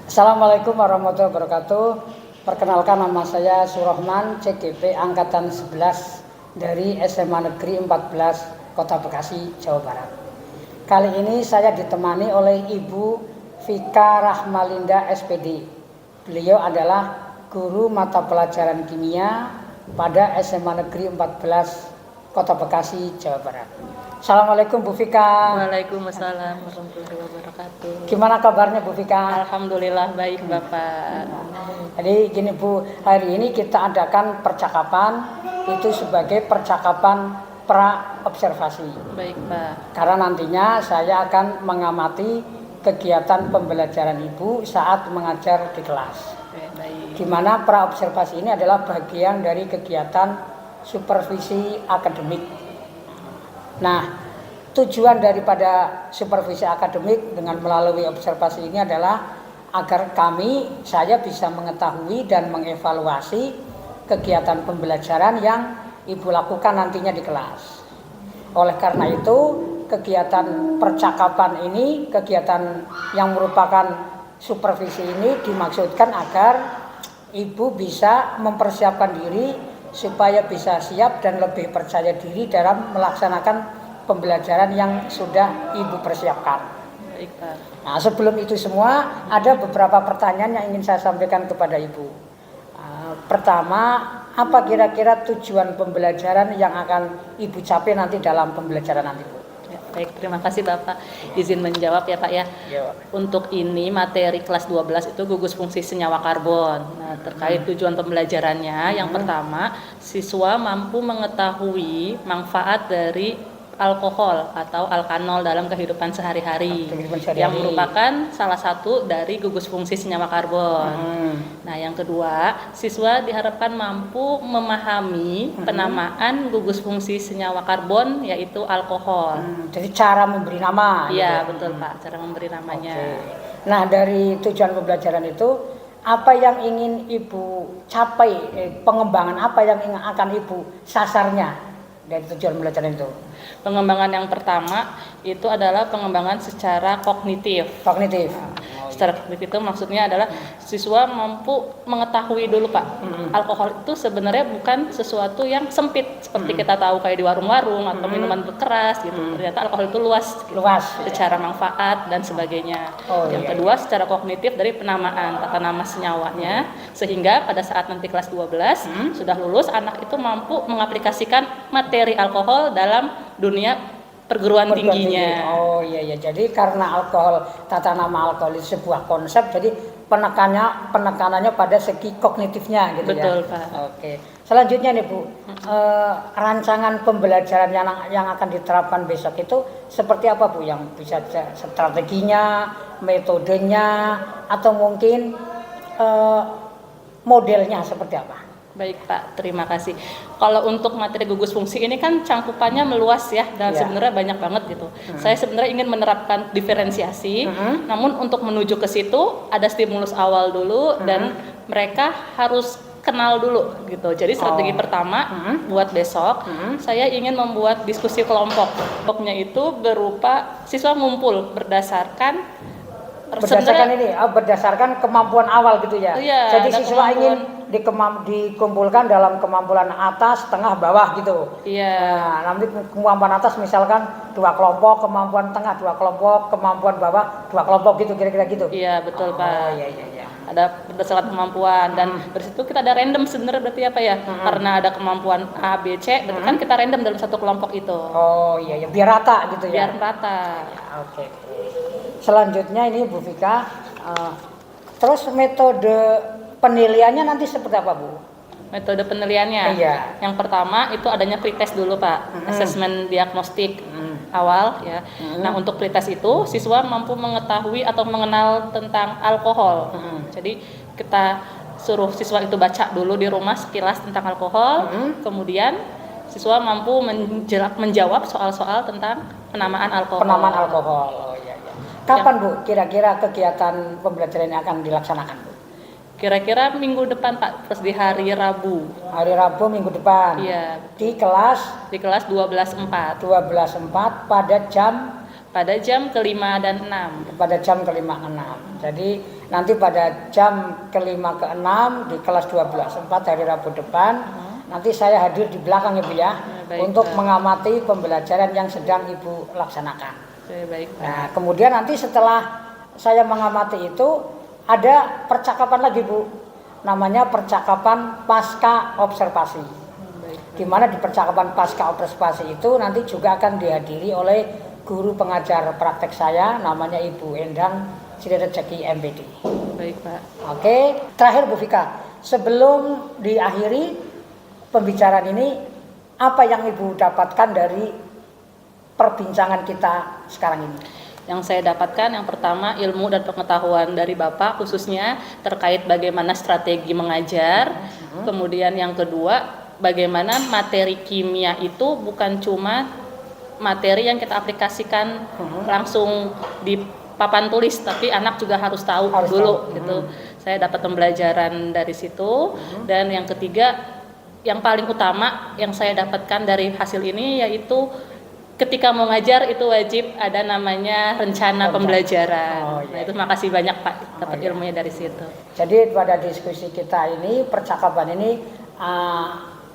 Assalamualaikum warahmatullahi wabarakatuh. Perkenalkan, nama saya Surahman, CGP Angkatan 11 dari SMA Negeri 14 Kota Bekasi, Jawa Barat. Kali ini saya ditemani oleh Ibu Vika Rahmalinda SPD. Beliau adalah guru mata pelajaran kimia pada SMA Negeri 14 Kota Bekasi, Jawa Barat. Assalamualaikum Bu Vika. Waalaikumsalam warahmatullahi wabarakatuh. Gimana kabarnya Bu Vika? Alhamdulillah baik Bapak. Jadi gini Bu, hari ini kita adakan percakapan itu sebagai percakapan pra observasi. Baik Pak. Karena nantinya saya akan mengamati kegiatan pembelajaran Ibu saat mengajar di kelas. Baik. Di mana pra observasi ini adalah bagian dari kegiatan supervisi akademik. Nah, tujuan daripada supervisi akademik dengan melalui observasi ini adalah agar saya bisa mengetahui dan mengevaluasi kegiatan pembelajaran yang Ibu lakukan nantinya di kelas. Oleh karena itu, kegiatan percakapan ini, kegiatan yang merupakan supervisi ini dimaksudkan agar Ibu bisa mempersiapkan diri supaya bisa siap dan lebih percaya diri dalam melaksanakan pembelajaran yang sudah Ibu persiapkan. Baik Pak. Nah, sebelum itu semua ada beberapa pertanyaan yang ingin saya sampaikan kepada Ibu. Pertama, apa kira-kira tujuan pembelajaran yang akan Ibu capai nanti dalam pembelajaran nanti, Bu? Ya, baik, terima kasih Bapak. Izin menjawab ya Pak ya. Ya. Untuk ini materi kelas 12 itu gugus fungsi senyawa karbon. Nah, terkait tujuan pembelajarannya, yang pertama, siswa mampu mengetahui manfaat dari alkohol atau alkanol dalam kehidupan sehari-hari, yang merupakan salah satu dari gugus fungsi senyawa karbon. Nah, yang kedua, siswa diharapkan mampu memahami penamaan gugus fungsi senyawa karbon, yaitu alkohol. Jadi cara memberi nama. Iya, betul Pak, cara memberi namanya. Nah, dari tujuan pembelajaran itu, apa yang ingin Ibu capai, pengembangan apa yang akan Ibu sasarnya dari tujuan pembelajaran itu? Pengembangan yang pertama itu adalah pengembangan secara kognitif. Kognitif. Secara kognitif itu maksudnya adalah siswa mampu mengetahui dulu Pak, alkohol itu sebenarnya bukan sesuatu yang sempit seperti kita tahu kayak di warung-warung atau minuman keras gitu. Ternyata alkohol itu luas secara manfaat dan sebagainya. Yang kedua, secara kognitif dari penamaan tata nama senyawanya, sehingga pada saat nanti kelas 12 sudah lulus, anak itu mampu mengaplikasikan materi alkohol dalam dunia perguruan tingginya. Oh iya, jadi karena tata nama alkohol itu sebuah konsep, jadi penekanannya pada segi kognitifnya gitu. Betul, ya. Pak. Oke. Selanjutnya nih Bu, rancangan pembelajaran yang akan diterapkan besok itu seperti apa Bu? Yang bisa strateginya, metodenya, atau mungkin modelnya seperti apa? Baik Pak, terima kasih. Kalau untuk materi gugus fungsi ini kan cangkupannya meluas ya, dan sebenarnya banyak banget gitu. Saya sebenarnya ingin menerapkan diferensiasi, namun untuk menuju ke situ ada stimulus awal dulu dan mereka harus kenal dulu gitu. Jadi strategi pertama buat besok, saya ingin membuat diskusi kelompok. Kelompoknya itu berupa siswa ngumpul berdasarkan kemampuan awal gitu ya. Iya, jadi siswa ingin dikumpulkan dalam kemampuan atas, tengah, bawah gitu. Iya. Nah, nanti kemampuan atas misalkan 2 kelompok, kemampuan tengah 2 kelompok, kemampuan bawah 2 kelompok gitu, kira-kira gitu. Iya, betul Pak. Iya. Ada berdasarkan kemampuan dan dari situ kita ada random sebenarnya, berarti apa ya? Karena ada kemampuan A, B, C, berarti kan kita random dalam satu kelompok itu. Oh iya, biar rata gitu ya. Biar rata. Oke. Selanjutnya ini Bu Vika, terus metode penilaiannya nanti seperti apa Bu? Metode penilaiannya, yang pertama itu adanya pretest dulu Pak, asesmen diagnostik awal ya. Nah, untuk pretest itu siswa mampu mengetahui atau mengenal tentang alkohol. Jadi kita suruh siswa itu baca dulu di rumah sekilas tentang alkohol, kemudian siswa mampu menjawab soal-soal tentang penamaan alkohol. Oh iya. Kapan Bu kira-kira kegiatan pembelajaran ini akan dilaksanakan Bu? Kira-kira minggu depan Pak, terus di hari Rabu. Hari Rabu minggu depan. Iya. Di kelas 12.4. 12.4 pada jam pada jam ke-5 dan 6. Pada jam ke-5 6. Jadi nanti pada jam ke-5 ke-6 di kelas 12.4 hari Rabu depan nanti saya hadir di belakang ya Bu ya, baik, untuk Pak. mengamati pembelajaran yang sedang Ibu laksanakan. Baik, Pak. Nah, kemudian nanti setelah saya mengamati itu ada percakapan lagi Bu, namanya percakapan pasca observasi. Di mana di percakapan pasca observasi itu nanti juga akan dihadiri oleh guru pengajar praktek saya, namanya Ibu Endang Srirejeki MPD. Baik, Pak. Oke, terakhir Bu Vika, sebelum diakhiri pembicaraan ini, apa yang Ibu dapatkan dari perbincangan kita sekarang ini? Yang saya dapatkan yang pertama ilmu dan pengetahuan dari Bapak khususnya terkait bagaimana strategi mengajar. Kemudian yang kedua, bagaimana materi kimia itu bukan cuma materi yang kita aplikasikan langsung di papan tulis, tapi anak juga harus tahu dulu gitu. Saya dapat pembelajaran dari situ. Dan yang ketiga, yang paling utama yang saya dapatkan dari hasil ini yaitu ketika mau ngajar itu wajib ada namanya rencana pembelajaran. Nah, itu makasih banyak Pak, dapat ilmunya dari situ. Jadi pada diskusi kita ini, percakapan ini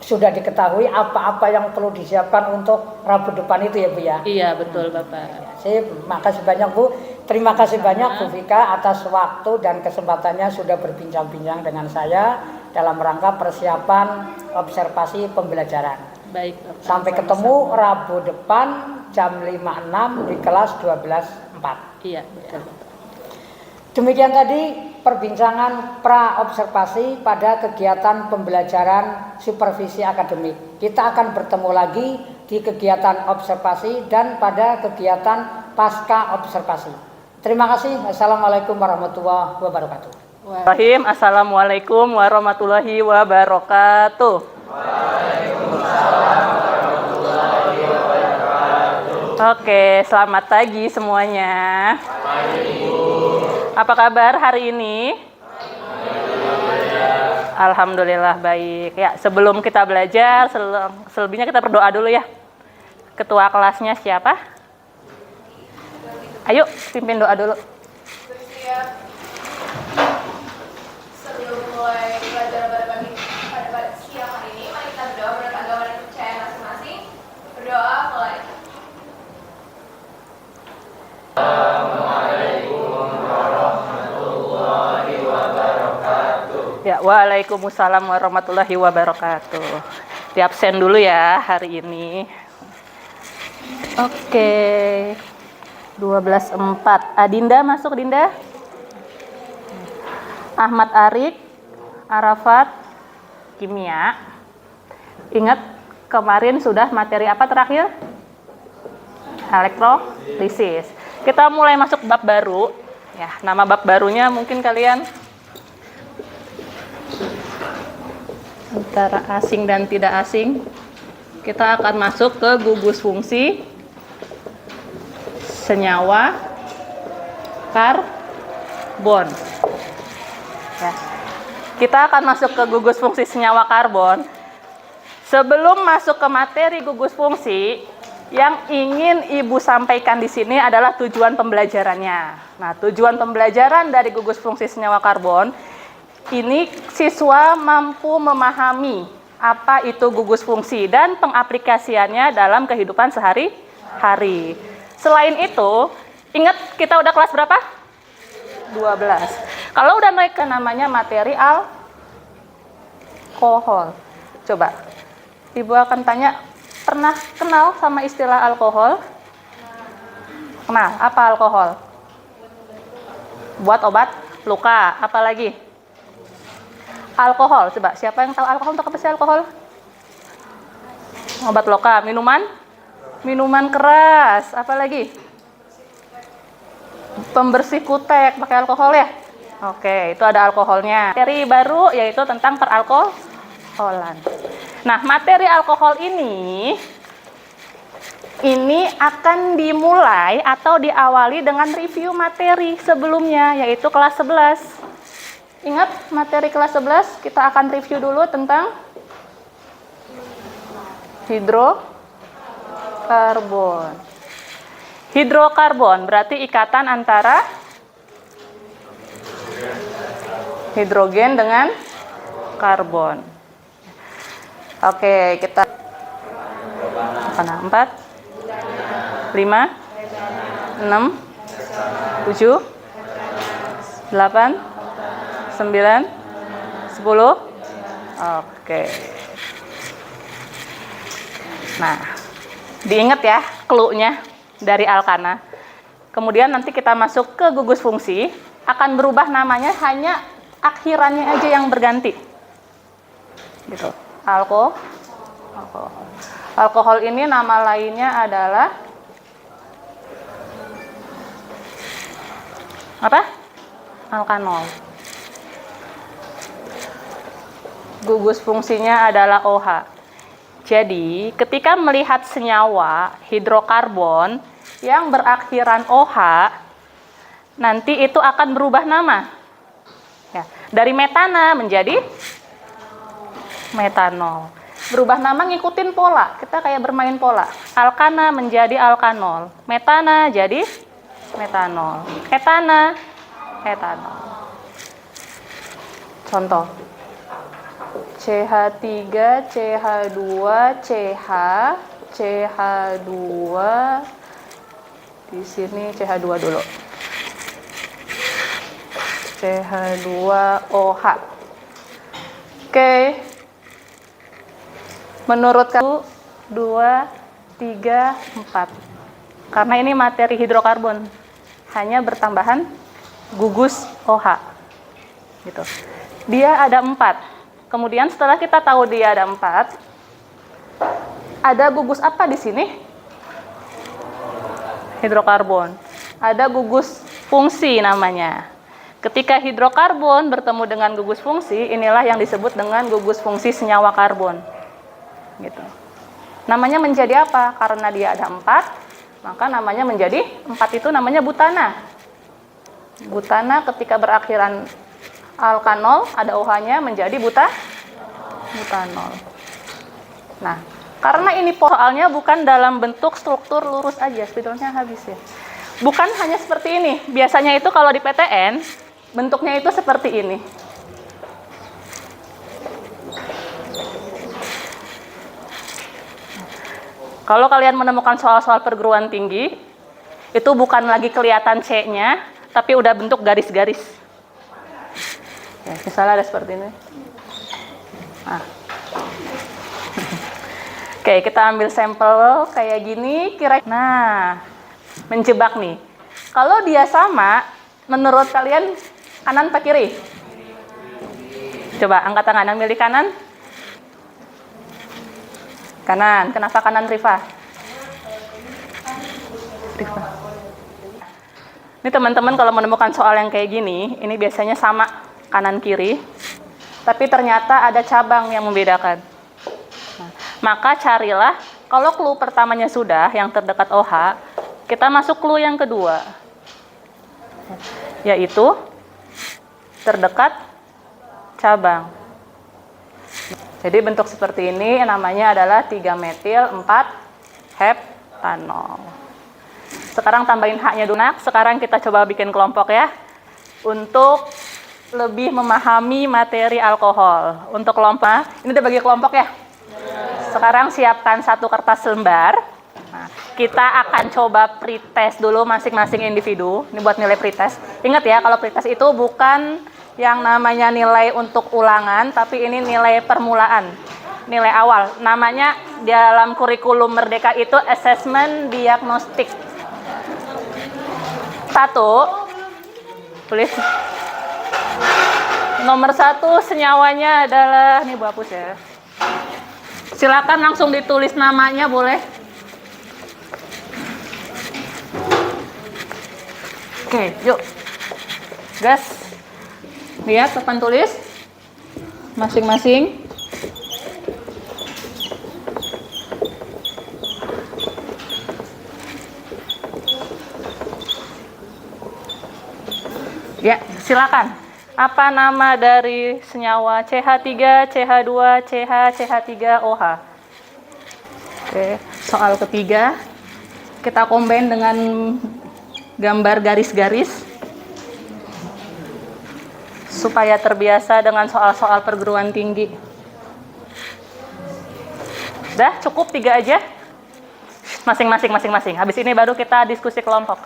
sudah diketahui apa-apa yang perlu disiapkan untuk Rabu depan itu ya Bu ya? Iya, betul Bapak. Sip, makasih banyak Bu. Terima kasih banyak Bu Vika atas waktu dan kesempatannya sudah berbincang-bincang dengan saya dalam rangka persiapan observasi pembelajaran. Baik, Bapak. Sampai ketemu Rabu depan jam 5.6 di kelas 12.4. Iya, betul Bapak. Demikian tadi perbincangan pra-observasi pada kegiatan pembelajaran supervisi akademik. Kita akan bertemu lagi di kegiatan observasi dan pada kegiatan pasca observasi. Terima kasih. Assalamualaikum warahmatullahi wabarakatuh. Assalamualaikum warahmatullahi wabarakatuh. Oke, selamat pagi semuanya. Apa kabar hari ini? Alhamdulillah baik. Ya, sebelum kita belajar, selebihnya kita berdoa dulu ya. Ketua kelasnya siapa? Ayo, pimpin doa dulu. Sebelum mulai pelajaran pada siang hari ini, mari kita berdoa menurut agama dan kepercayaan masing-masing. Berdoa mulai. Assalamualaikum warahmatullahi wabarakatuh. Ya, waalaikumsalam warahmatullahi wabarakatuh. Di absen dulu ya hari ini. Oke. 12.4. Adinda masuk, Dinda. Ahmad Arik, Arafat, kimia. Ingat kemarin sudah materi apa terakhir? Elektrolisis. Kita mulai masuk bab baru. Ya, nama bab barunya mungkin kalian antara asing dan tidak asing. Kita akan masuk ke gugus fungsi senyawa karbon. Ya. Kita akan masuk ke gugus fungsi senyawa karbon. Sebelum masuk ke materi gugus fungsi, yang ingin Ibu sampaikan di sini adalah tujuan pembelajarannya. Nah, tujuan pembelajaran dari gugus fungsi senyawa karbon ini siswa mampu memahami apa itu gugus fungsi dan pengaplikasiannya dalam kehidupan sehari-hari. Selain itu, ingat kita udah kelas berapa? 12. Kalau udah naik ke namanya materi alkohol. Coba, Ibu akan tanya, pernah kenal sama istilah alkohol? Kenal, apa alkohol? Buat obat luka, apa lagi? Alkohol, coba, siapa yang tahu alkohol untuk apa sih alkohol? Obat luka, minuman keras, apa lagi? Pembersih kutek pakai alkohol ya? Oke, itu ada alkoholnya. Materi baru yaitu tentang peralkoholan. Nah, materi alkohol ini akan dimulai atau diawali dengan review materi sebelumnya, yaitu kelas 11. Ingat materi kelas 11, kita akan review dulu tentang hidrokarbon. Hidrokarbon berarti ikatan antara hidrogen dengan karbon. Oke, kita 4, 5, 6, 7, 8, 9, 10. Oke. Nah, diingat ya clue-nya dari alkana. Kemudian nanti kita masuk ke gugus fungsi, akan berubah namanya, hanya akhirannya aja yang berganti. Gitu. Alkohol ini nama lainnya adalah apa? Alkanol. Gugus fungsinya adalah OH. Jadi, ketika melihat senyawa hidrokarbon yang berakhiran OH, nanti itu akan berubah nama. Ya, dari metana menjadi metanol. Berubah nama ngikutin pola. Kita kayak bermain pola. Alkana menjadi alkanol. Metana jadi metanol. Etana, etanol. Contoh. CH3, CH2, CH, CH2, di sini CH2 dulu. CH2OH. Oke. Menurut kamu 2, 3, 4. Karena ini materi hidrokarbon. Hanya bertambahan gugus OH. Gitu. Dia ada 4. Kemudian setelah kita tahu dia ada 4, ada gugus apa di sini? Hidrokarbon. Ada gugus fungsi namanya. Ketika hidrokarbon bertemu dengan gugus fungsi, inilah yang disebut dengan gugus fungsi senyawa karbon. Gitu. Namanya menjadi apa? Karena dia ada 4, maka namanya menjadi 4 itu namanya butana. Butana ketika berakhiran alkanol, ada OH-nya menjadi butanol. Nah, karena ini soalnya bukan dalam bentuk struktur lurus aja, spidolnya habis ya. Bukan hanya seperti ini. Biasanya itu kalau di PTN, bentuknya itu seperti ini. Kalau kalian menemukan soal-soal perguruan tinggi, itu bukan lagi kelihatan C-nya, tapi udah bentuk garis-garis. Ya, misalnya ada seperti ini. Nah. Oke, kita ambil sampel kayak gini. Nah, menjebak nih. Kalau dia sama, menurut kalian kanan apa kiri? Coba angkat tangan, ambil di kanan. Kanan. Kenapa kanan, Rifa? Rifa. Ini teman-teman kalau menemukan soal yang kayak gini, ini biasanya sama kanan kiri, tapi ternyata ada cabang yang membedakan. Nah, maka carilah, kalau clue pertamanya sudah, yang terdekat OH, kita masuk clue yang kedua, yaitu terdekat cabang. Jadi bentuk seperti ini namanya adalah 3-metil-4-heptanol. Sekarang tambahin H-nya dulu. Sekarang kita coba bikin kelompok ya, untuk lebih memahami materi alkohol. Untuk kelompok, ini udah bagi kelompok ya. Sekarang siapkan satu kertas lembar. Nah, kita akan coba pretest dulu masing-masing individu. Ini buat nilai pretest. Ingat ya, kalau pretest itu bukan yang namanya nilai untuk ulangan, tapi ini nilai permulaan, nilai awal. Namanya dalam kurikulum Merdeka itu assessment diagnostik. 1, tulis. Nomor 1 senyawanya adalah, ini Bu hapus ya. Silakan langsung ditulis namanya, boleh. Oke, yuk. Gas. Lihat papan tulis masing-masing. Ya, silakan. Apa nama dari senyawa CH3, CH2, CH, CH3OH? Oke, soal ketiga. Kita combine dengan gambar garis-garis supaya terbiasa dengan soal-soal perguruan tinggi. Udah, cukup 3 aja. Masing-masing. Habis ini baru kita diskusi kelompok.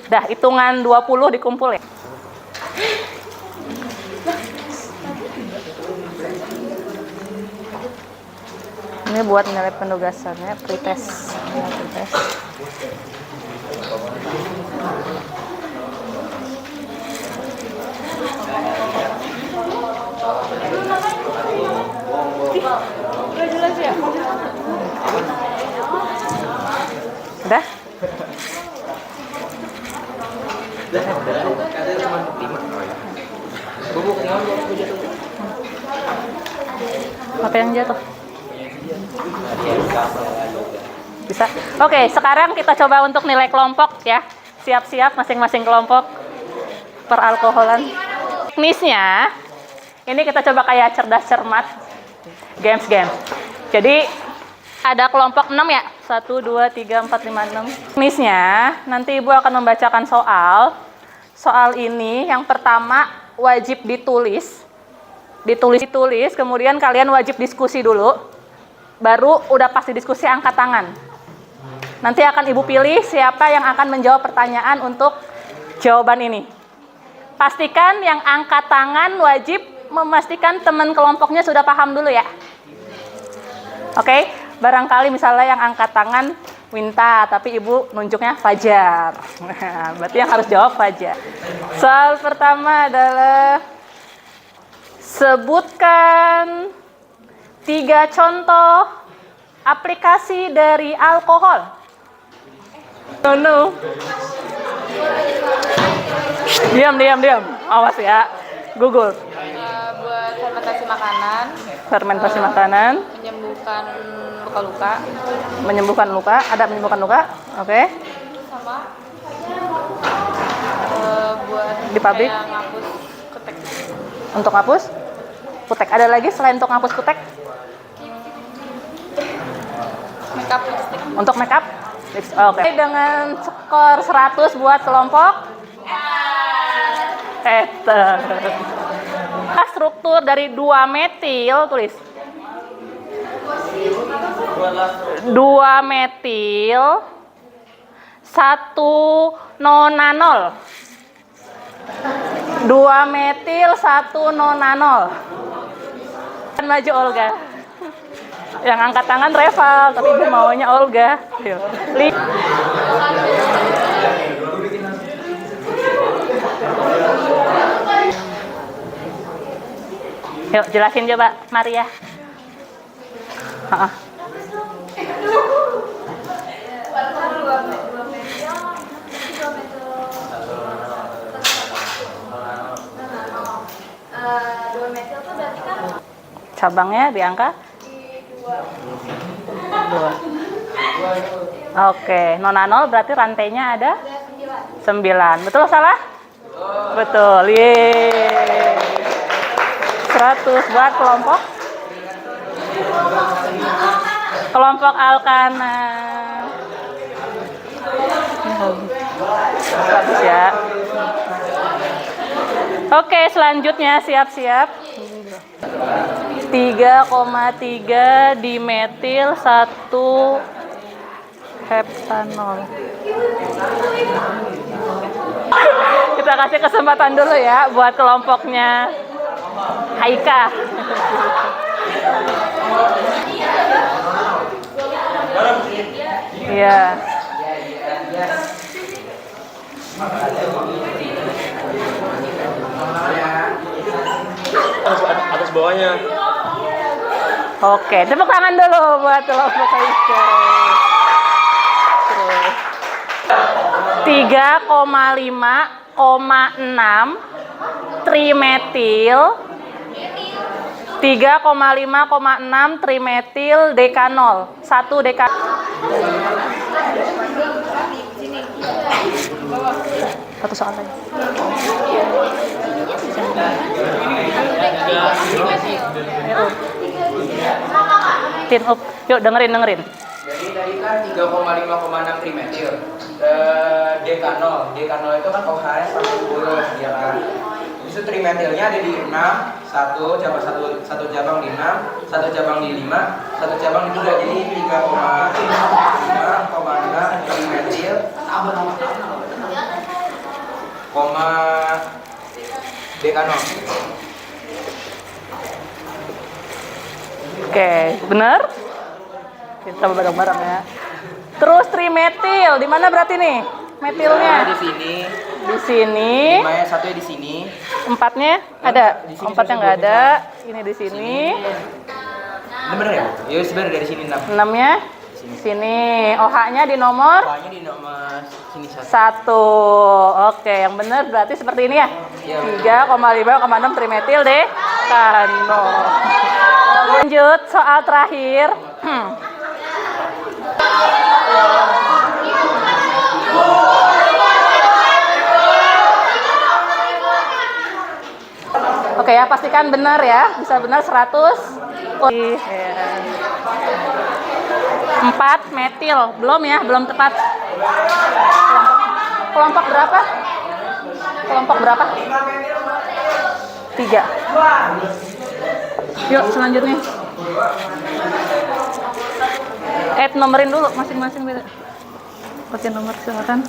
Dah, hitungan 20 dikumpul ya. Ini buat nilai penugasannya, pretest. Udah jelas ya? Udah? Apa yang jatuh? Bisa? Oke, sekarang kita coba untuk nilai kelompok ya. Siap-siap masing-masing kelompok peralkoholan. Teknisnya, ini kita coba kayak cerdas cermat. Games. Jadi, ada kelompok 6 ya? 1, 2, 3, 4, 5, 6. Teknisnya, nanti Ibu akan membacakan soal. Soal ini yang pertama wajib ditulis. Ditulis, kemudian kalian wajib diskusi dulu. Baru udah pasti diskusi angkat tangan. Nanti akan Ibu pilih siapa yang akan menjawab pertanyaan untuk jawaban ini. Pastikan yang angkat tangan wajib memastikan teman kelompoknya sudah paham dulu ya. Oke, barangkali misalnya yang angkat tangan Winta, tapi Ibu nunjuknya Fajar. Berarti yang harus jawab Fajar. Soal pertama adalah sebutkan 3 contoh aplikasi dari alkohol. Oh no. Diam. Awas ya. Google. Buat fermentasi makanan. Fermentasi makanan. Menyembuhkan luka. Ada menyembuhkan luka. Oke. Sama buat Di pabrik. kayak ngapus ketek. Untuk hapus kutek. Ada lagi selain untuk hapus kutek? Makeup lipstick. Untuk makeup? Oke. Dengan skor 100 buat kelompok struktur dari 2 metil, tulis 2 metil 1 nonanol. 2 metil 1 nonanol. Dan maju Olga. Yang angkat tangan Reval, tapi Ibu maunya Olga. Yuk, jelasin coba, Maria. Cabangnya di angka? 2. Oke, nonanol berarti rantainya ada 9. Betul salah? Betul. Yeay. 100 buat kelompok Alkana. 100 ya. Oke, selanjutnya siap-siap. 3,3 dimetil 1 heptanol. Kita kasih kesempatan dulu ya buat kelompoknya Haika. Iya. Atas bawahnya. Oke, tepuk tangan dulu buat kelompok Haika. 3,5,6 trimetil 3,5,6 trimetil dekanol. 1 dekanol. Satu soal lagi. Tin up. Yuk dengerin. adalah 3,5,6 trimetil. Dekanol itu kan OH-nya 40 ya kan. Itu trimetilnya ada di 6, satu cabang di 6, satu cabang di 5, satu cabang di 3. Jadi 3,5,6 trimetil dekanol. Oke, benar? Kita bareng-bareng ya. Terus trimetil, di mana berarti nih? Metilnya? Di sini. Di sini. 5-nya satunya di sini. 4-nya ada? Di sini 4-nya nggak ada. Ini di sini. Ini bener ya? Ya sebenarnya dari sini 6. 6-nya di sini. OH-nya di nomor OH-nya di nomor sini 1. 1. Oke, yang benar berarti seperti ini ya. Iya. 3,5,6 trimetil dekanol. Lanjut soal terakhir. Oke ya, pastikan benar ya. Bisa benar 100. 4 metil. Belum ya, belum tepat. Kelompok berapa? Kelompok berapa? 3. Yuk, selanjutnya. Nomerin dulu masing-masing beda. Oke, nomor silakan.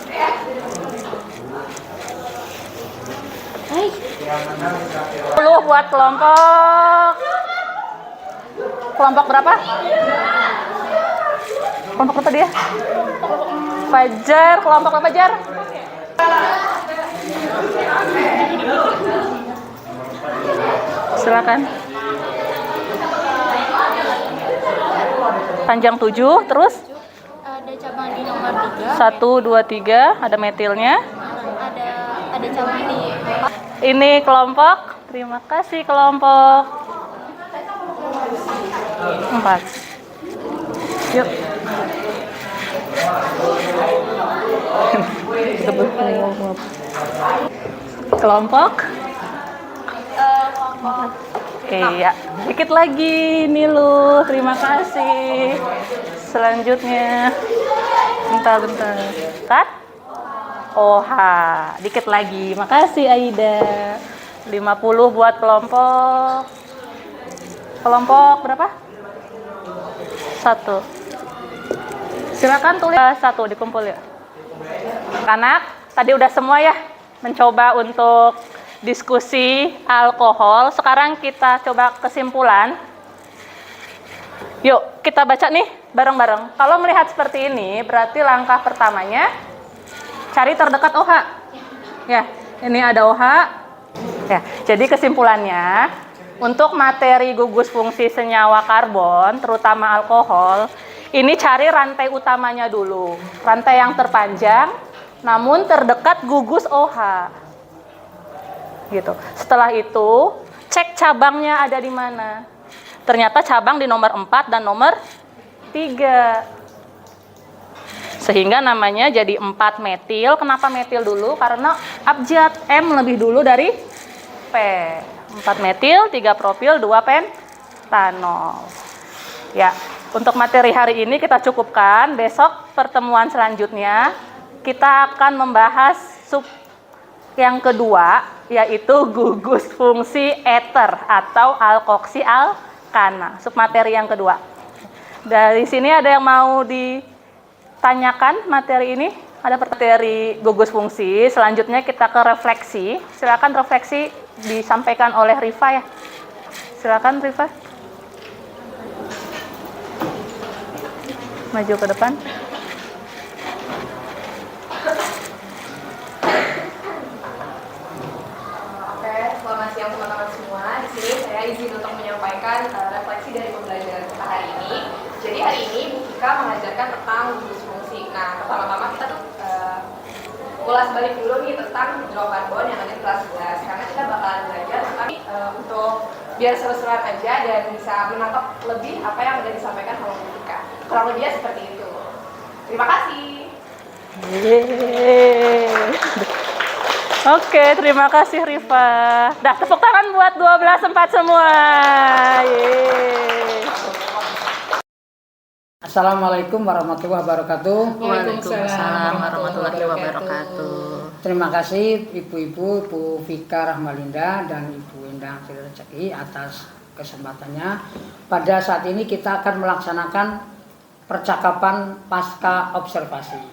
10 buat kelompok. Kelompok berapa? Kelompok berapa dia? Fajar, kelompok berapa Fajar? Silakan. Panjang 7, terus? Ada cabang di nomor 3. 1, 2, 3, ada metilnya. Ada cabang di 4. Ini kelompok. Terima kasih kelompok 4. Yuk. Kelompok. Iya, dikit lagi nih lu. Terima kasih. Selanjutnya. Bentar. Cut. OH. Dikit lagi. Makasih Aida. 50 buat kelompok. Kelompok berapa? 1. Silakan tulis 1 dikumpul ya. Anak, tadi udah semua ya mencoba untuk diskusi alkohol. Sekarang kita coba kesimpulan. Yuk, kita baca nih bareng-bareng. Kalau melihat seperti ini, berarti langkah pertamanya cari terdekat OH. Ya, ini ada OH. Ya, jadi kesimpulannya, untuk materi gugus fungsi senyawa karbon, terutama alkohol, ini cari rantai utamanya dulu. Rantai yang terpanjang, namun terdekat gugus OH. Gitu. Setelah itu, cek cabangnya ada di mana. Ternyata cabang di nomor 4 dan nomor 3. Sehingga namanya jadi 4 metil. Kenapa metil dulu? Karena abjad M lebih dulu dari P. 4 metil, 3 propil, 2 pentanol. Ya, untuk materi hari ini kita cukupkan. Besok pertemuan selanjutnya kita akan membahas sub yang kedua, yaitu gugus fungsi eter atau alkoksi alkana. Submateri yang kedua. Dari sini ada yang mau ditanyakan materi ini? Ada materi gugus fungsi. Selanjutnya kita ke refleksi. Silakan refleksi disampaikan oleh Rifa ya. Silakan Rifa. Maju ke depan. Selamat siang teman-teman semua. Di sini saya izin untuk menyampaikan refleksi dari pembelajaran kita hari ini. Jadi hari ini Bu Kika mengajarkan tentang gugus fungsi. Nah, pertama-tama kita tuh ulas balik dulu nih tentang hidrokarbon yang ada di kelas 11. Karena kita bakalan belajar tentang untuk biar seru-seruan aja dan bisa menangkap lebih apa yang udah disampaikan sama Bu Kika. Kurang lebihnya seperti itu. Terima kasih. Oke, terima kasih Rifa. Dah, tepuk tangan buat 12 4 semua. Yeay. Assalamualaikum warahmatullahi wabarakatuh. Waalaikumsalam warahmatullahi wabarakatuh. Terima kasih Ibu-Ibu, Bu Vika Rahmalinda dan Ibu Endang Sri Rezeki atas kesempatannya. Pada saat ini kita akan melaksanakan percakapan pasca observasi.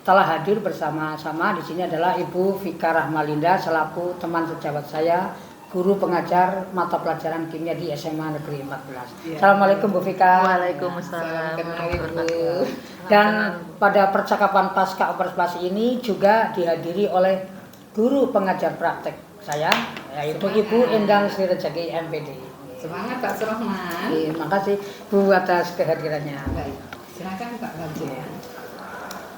Telah hadir bersama-sama di sini adalah Ibu Vika Rahmalinda selaku teman sejawat saya, guru pengajar mata pelajaran kimia di SMA Negeri 14. Assalamualaikum Bu Vika. Waalaikumsalam. Dan pada percakapan pasca observasi ini juga dihadiri oleh guru pengajar praktek saya, yaitu Ibu Endang Sri Rezeki MPD. Semangat Pak Surahman. Terima kasih Bu atas kehadirannya. Baik, silakan Pak lanjut ya.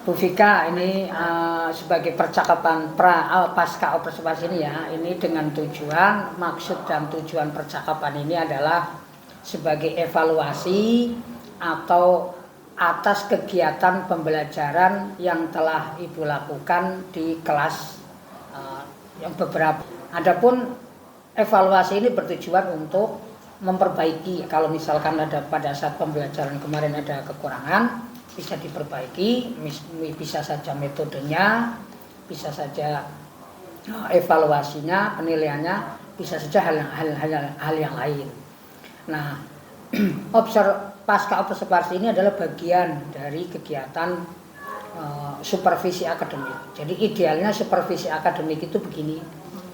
Bu Vika, ini sebagai percakapan pasca observasi ini ya, ini dengan tujuan, maksud dan tujuan percakapan ini adalah sebagai evaluasi atau atas kegiatan pembelajaran yang telah Ibu lakukan di kelas yang beberapa. Adapun evaluasi ini bertujuan untuk memperbaiki, kalau misalkan ada pada saat pembelajaran kemarin ada kekurangan, bisa diperbaiki, bisa saja metodenya, bisa saja evaluasinya, penilaiannya, bisa saja hal yang lain. Nah, pasca observasi ini adalah bagian dari kegiatan supervisi akademik. Jadi idealnya supervisi akademik itu begini,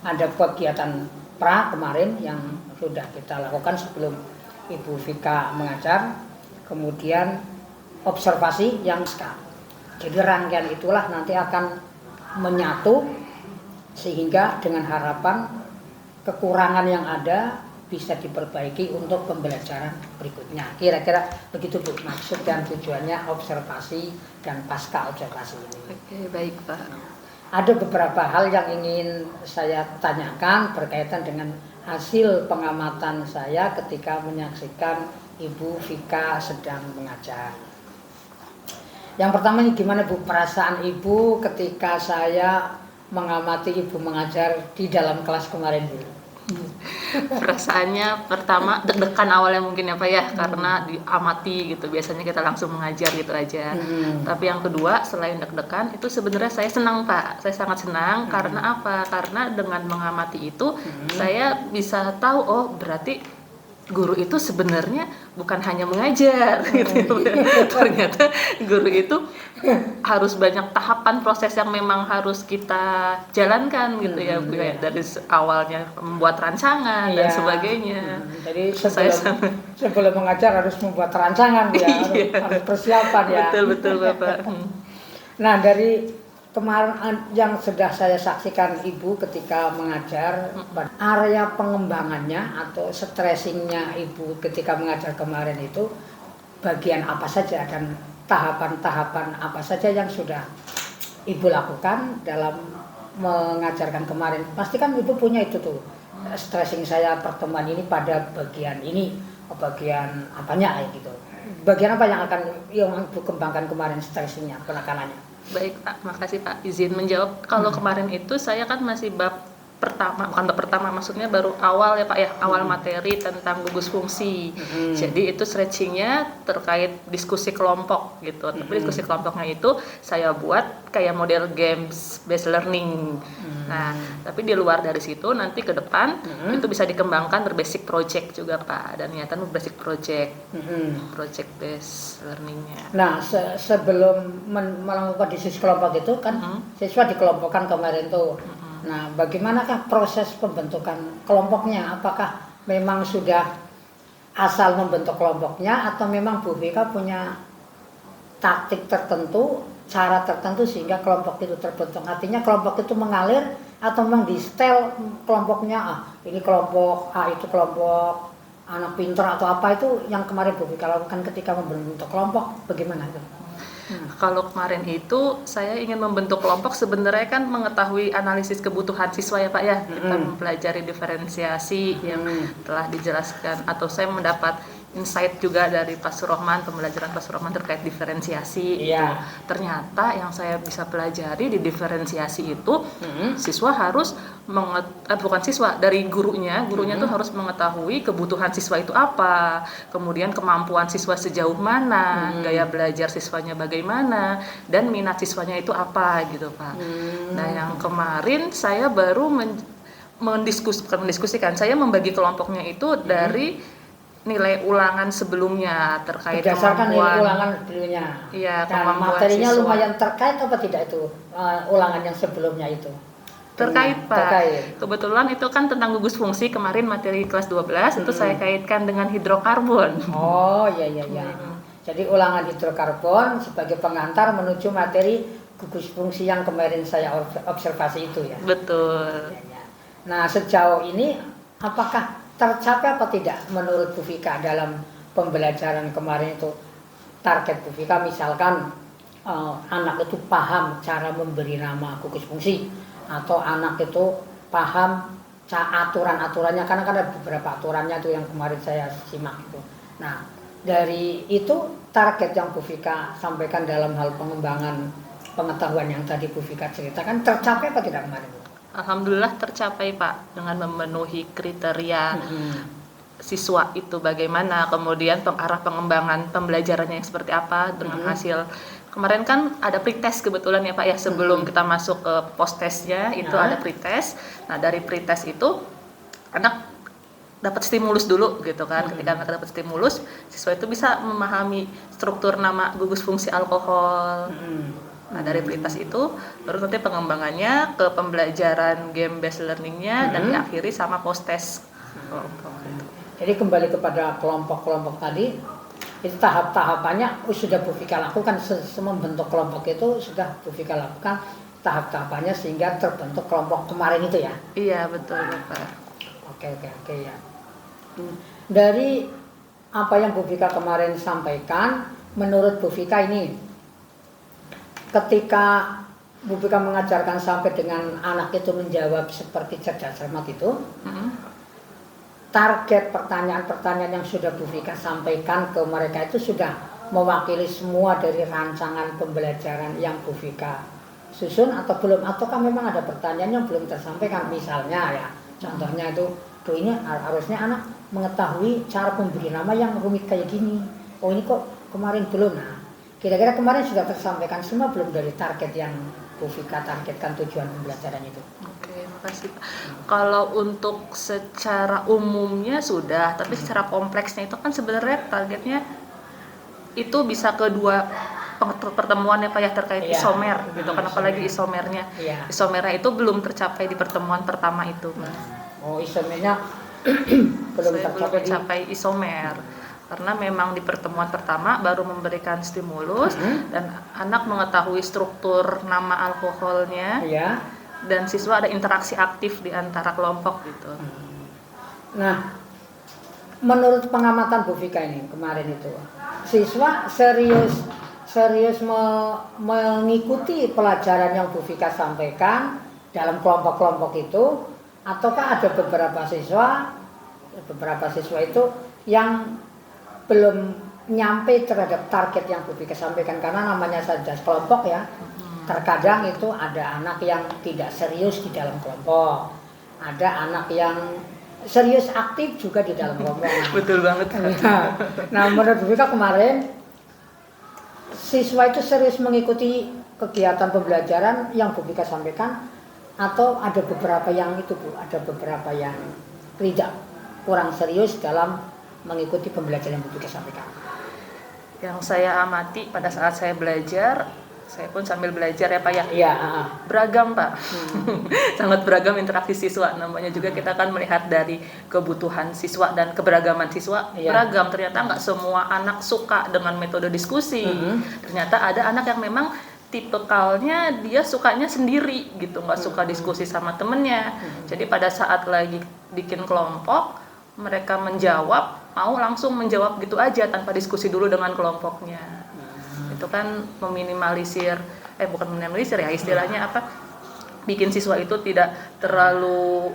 ada kegiatan kemarin yang sudah kita lakukan sebelum Ibu Vika mengajar, kemudian observasi yang sekarang. Jadi rangkaian itulah nanti akan menyatu sehingga dengan harapan kekurangan yang ada bisa diperbaiki untuk pembelajaran berikutnya. Kira-kira begitu Bu maksud dan tujuannya observasi dan pasca observasi ini. Oke, baik Pak. Ada beberapa hal yang ingin saya tanyakan berkaitan dengan hasil pengamatan saya ketika menyaksikan Ibu Vika sedang mengajar. Yang pertama ini gimana Bu perasaan Ibu ketika saya mengamati Ibu mengajar di dalam kelas kemarin Bu? Perasaannya pertama deg-degan awalnya mungkin ya Pak ya, karena diamati gitu, biasanya kita langsung mengajar gitu aja. Tapi yang kedua selain deg-degan itu sebenarnya saya senang Pak, saya sangat senang. Karena apa? Karena dengan mengamati itu saya bisa tahu, oh berarti guru itu sebenarnya bukan hanya mengajar gitu. Ternyata guru itu harus banyak tahapan proses yang memang harus kita jalankan gitu ya Bu, ya. Dari awalnya membuat rancangan dan sebagainya. Jadi sebelum mengajar harus membuat rancangan ya, harus persiapan ya. Betul Bapak. Nah, dari kemarin yang sudah saya saksikan Ibu ketika mengajar, area pengembangannya atau stressingnya Ibu ketika mengajar kemarin itu bagian apa saja dan tahapan-tahapan apa saja yang sudah Ibu lakukan dalam mengajarkan kemarin. Pasti kan Ibu punya itu tuh, stressing saya pertemuan ini pada bagian ini, bagian apanya ya gitu. Bagian apa yang akan Ibu kembangkan kemarin stressingnya, penekanannya? Baik Pak, makasih Pak. Izin menjawab. Kalau kemarin itu saya kan masih bab pertama, bukan bab pertama, maksudnya baru awal ya Pak ya, awal materi tentang gugus fungsi. Jadi itu stretchingnya terkait diskusi kelompok gitu. Tapi diskusi kelompoknya itu saya buat kayak model games based learning. Nah, tapi di luar dari situ nanti ke depan itu bisa dikembangkan berbasic project juga Pak. Dan niatan berbasic project, project based learningnya. Nah, sebelum melakukan diskusi kelompok itu kan siswa dikelompokkan kemarin tuh. Nah, bagaimanakah proses pembentukan kelompoknya? Apakah memang sudah asal membentuk kelompoknya atau memang Bu Vika punya taktik tertentu, cara tertentu sehingga kelompok itu terbentuk? Artinya kelompok itu mengalir atau memang di setel kelompoknya, ini kelompok A, itu kelompok anak pintar atau apa, itu yang kemarin Bu Vika lakukan ketika membentuk kelompok, bagaimana itu? Kalau kemarin itu saya ingin membentuk kelompok, sebenarnya kan mengetahui analisis kebutuhan siswa ya Pak ya. Kita mempelajari diferensiasi yang telah dijelaskan, atau saya mendapat insight juga dari Pak Surahman, pembelajaran Pak Surahman terkait diferensiasi. Iya. Ternyata yang saya bisa pelajari di diferensiasi itu siswa harus bukan siswa, dari gurunya tuh harus mengetahui kebutuhan siswa itu apa, kemudian kemampuan siswa sejauh mana, gaya belajar siswanya bagaimana, dan minat siswanya itu apa gitu Pak. Nah yang kemarin saya baru mendiskusikan, saya membagi kelompoknya itu dari nilai ulangan sebelumnya terkait Berdasarkan nilai kemampuan. ulangan sebelumnya. Iya, Dan kemampuan materinya siswa. lumayan terkait apa tidak itu ulangan yang sebelumnya itu? Terkait Pak. Terkait. Kebetulan itu kan tentang gugus fungsi, kemarin materi kelas 12 itu saya kaitkan dengan hidrokarbon. Oh iya. Jadi ulangan hidrokarbon sebagai pengantar menuju materi gugus fungsi yang kemarin saya observasi itu ya. Betul. Nah sejauh ini apakah tercapai apa tidak menurut Bu Vika dalam pembelajaran kemarin itu? Target Bu Vika misalkan anak itu paham cara memberi nama gugus fungsi, atau anak itu paham aturan-aturannya, karena kan ada beberapa aturannya tuh yang kemarin saya simak itu. Nah dari itu target yang Bu Vika sampaikan dalam hal pengembangan pengetahuan yang tadi Bu Vika ceritakan tercapai apa tidak kemarin Bu? Alhamdulillah tercapai Pak, dengan memenuhi kriteria siswa itu bagaimana, kemudian arah pengembangan pembelajarannya yang seperti apa dengan hasil. Kemarin kan ada pretest kebetulan ya Pak ya, sebelum kita masuk ke post-testnya itu ada pretest. Nah dari pretest itu anak dapat stimulus dulu gitu kan. Ketika anak dapat stimulus, siswa itu bisa memahami struktur nama gugus fungsi alkohol. Nah dari pretest itu baru nanti pengembangannya ke pembelajaran game based learningnya dan diakhiri sama post-test. Jadi kembali kepada kelompok-kelompok tadi, itu tahap-tahapannya sudah Bu Vika lakukan, membentuk kelompok itu sudah Bu Vika lakukan tahap-tahapannya sehingga terbentuk kelompok kemarin itu ya? Iya betul Pak. Oke ya. Dari apa yang Bu Vika kemarin sampaikan, menurut Bu Vika ini, ketika Bu Vika mengajarkan sampai dengan anak itu menjawab seperti cerdas cermat itu, target pertanyaan-pertanyaan yang sudah Bu Vika sampaikan ke mereka itu sudah mewakili semua dari rancangan pembelajaran yang Bu Vika susun atau belum? Ataukah memang ada pertanyaan yang belum tersampaikan? Misalnya ya, contohnya itu, ini harusnya anak mengetahui cara memberi nama yang rumit kayak gini. Oh ini kok kemarin belum. Nah, kira-kira kemarin sudah tersampaikan semua belum dari target yang Bu Vika targetkan tujuan pembelajaran itu? Oke, makasih Pak. Kalau untuk secara umumnya sudah, tapi secara kompleksnya itu kan sebenarnya targetnya itu bisa kedua pertemuan ya Pak ya, terkait isomer gitu kan, apalagi isomernya. Isomernya itu belum tercapai di pertemuan pertama itu Pak. Oh isomernya belum tercapai isomer. Karena memang di pertemuan pertama baru memberikan stimulus dan anak mengetahui struktur nama alkoholnya, dan siswa ada interaksi aktif di antara kelompok gitu. Nah, menurut pengamatan Bu Vika ini kemarin itu, siswa serius mengikuti pelajaran yang Bu Vika sampaikan dalam kelompok-kelompok itu, ataukah ada beberapa siswa itu yang belum nyampe terhadap target yang Bu Vika sampaikan? Karena namanya saja kelompok ya, terkadang itu ada anak yang tidak serius di dalam kelompok, ada anak yang serius aktif juga di dalam kelompok. Betul banget. Nah menurut Bu Vika kemarin, siswa itu serius mengikuti kegiatan pembelajaran yang Bu Vika sampaikan, atau ada beberapa yang itu Bu, ada beberapa yang tidak, kurang serius dalam mengikuti pembelajaran yang Bu Vika sampaikan? Yang saya amati pada saat saya belajar, saya pun sambil belajar ya Pak ya. Iya. Beragam Pak, sangat beragam interaksi siswa. Namanya juga kita akan melihat dari kebutuhan siswa dan keberagaman siswa. Beragam, ternyata nggak semua anak suka dengan metode diskusi. Ternyata ada anak yang memang tipikalnya dia sukanya sendiri gitu, nggak suka diskusi sama temennya. Jadi pada saat lagi bikin kelompok, mereka mau langsung menjawab gitu aja tanpa diskusi dulu dengan kelompoknya. Itu kan meminimalisir, bukan meminimalisir ya, istilahnya apa, bikin siswa itu tidak terlalu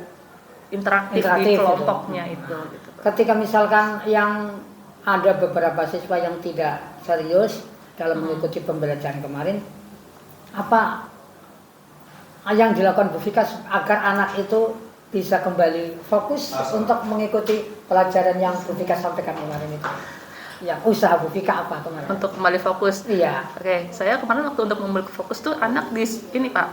interaktif di kelompoknya gitu. Ketika misalkan yang ada beberapa siswa yang tidak serius dalam mengikuti pembelajaran kemarin. Apa yang dilakukan Bu Vika agar anak itu bisa kembali fokus untuk mengikuti pelajaran yang Bu Vika sampaikan kemarin itu? Yang usaha Bu Vika apa kemarin? Untuk kembali fokus. Iya. Oke, saya kemarin waktu untuk kembali fokus tuh anak di ini Pak.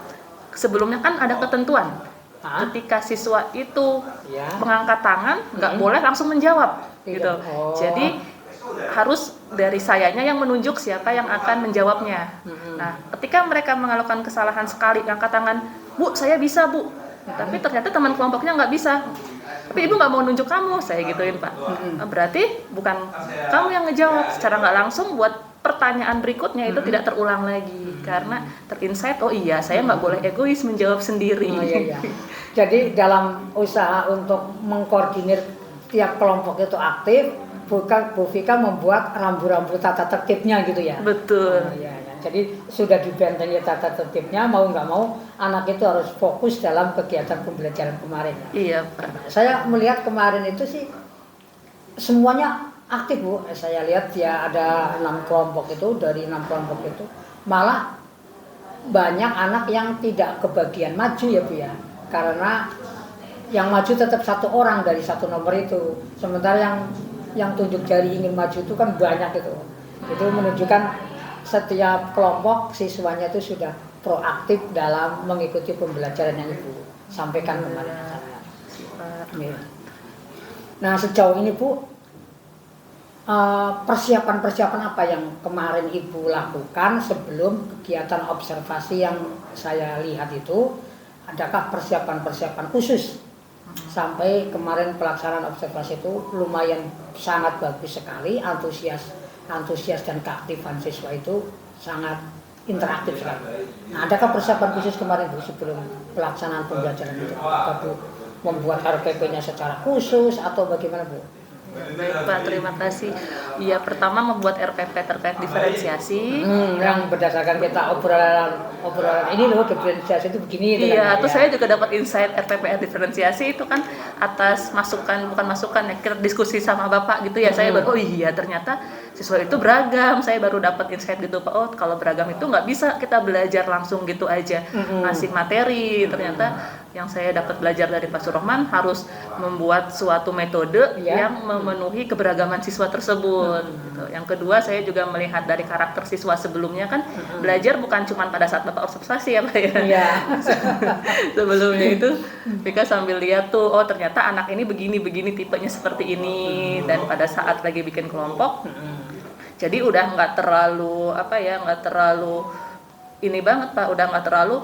Sebelumnya kan ada ketentuan. Ketika siswa itu Ya. mengangkat tangan, nggak boleh langsung menjawab, Tidak. gitu. Oh. Jadi harus dari sayanya yang menunjuk siapa yang akan menjawabnya. Nah, ketika mereka melakukan kesalahan sekali angkat tangan, Bu, saya bisa Bu. Tapi ternyata teman kelompoknya nggak bisa. Tapi ibu nggak mau nunjuk kamu, saya gituin Pak. Berarti bukan kamu yang ngejawab. Secara nggak langsung buat pertanyaan berikutnya itu tidak terulang lagi karena terinsight, oh iya saya nggak boleh egois menjawab sendiri. Oh, iya. Jadi dalam usaha untuk mengkoordinir tiap kelompok itu aktif, Bu Vika membuat rambu-rambu tata tertibnya gitu ya. Betul. Oh, iya, iya. Jadi sudah dibentengi tata tertibnya, mau nggak mau anak itu harus fokus dalam kegiatan pembelajaran kemarin. Iya Pak. Saya melihat kemarin itu sih semuanya aktif Bu. Saya lihat ya ada 6 kelompok itu, dari 6 kelompok itu malah banyak anak yang tidak kebagian maju ya Bu ya. Karena yang maju tetap 1 orang dari 1 nomor itu. Sementara yang tunjuk jari ingin maju itu kan banyak itu. Itu menunjukkan setiap kelompok siswanya itu sudah proaktif dalam mengikuti pembelajaran yang Ibu sampaikan kemarin. Ya. Nah sejauh ini Bu, persiapan-persiapan apa yang kemarin Ibu lakukan sebelum kegiatan observasi yang saya lihat itu? Adakah persiapan-persiapan khusus? Sampai kemarin pelaksanaan observasi itu lumayan sangat bagus sekali, antusias dan keaktifan siswa itu sangat interaktif sekali. Nah, adakah persiapan khusus kemarin Bu sebelum pelaksanaan pembelajaran itu? Apakah Bu membuat RPP-nya secara khusus atau bagaimana Bu? Baik Pak, terima kasih. Ya pertama membuat RPP terkait diferensiasi. Yang berdasarkan kita obrolan ini loh, diferensiasi itu begini. Iya, terus saya juga dapat insight RPPR diferensiasi itu kan atas bukan masukan ya, kita diskusi sama Bapak gitu ya. Saya baru, oh iya ternyata siswa itu beragam. Saya baru dapat insight gitu Pak, oh kalau beragam itu nggak bisa kita belajar langsung gitu aja ngasih materi. Ternyata yang saya dapat belajar dari Pak Surahman harus membuat suatu metode yang memenuhi keberagaman siswa tersebut. Gitu. Yang kedua saya juga melihat dari karakter siswa sebelumnya kan belajar bukan cuma pada saat Bapak observasi ya Pak ya. Iya. Sebelumnya itu Vika sambil lihat tuh, oh ternyata anak ini begini tipenya seperti ini, dan pada saat lagi bikin kelompok jadi udah nggak terlalu ini banget Pak, udah nggak terlalu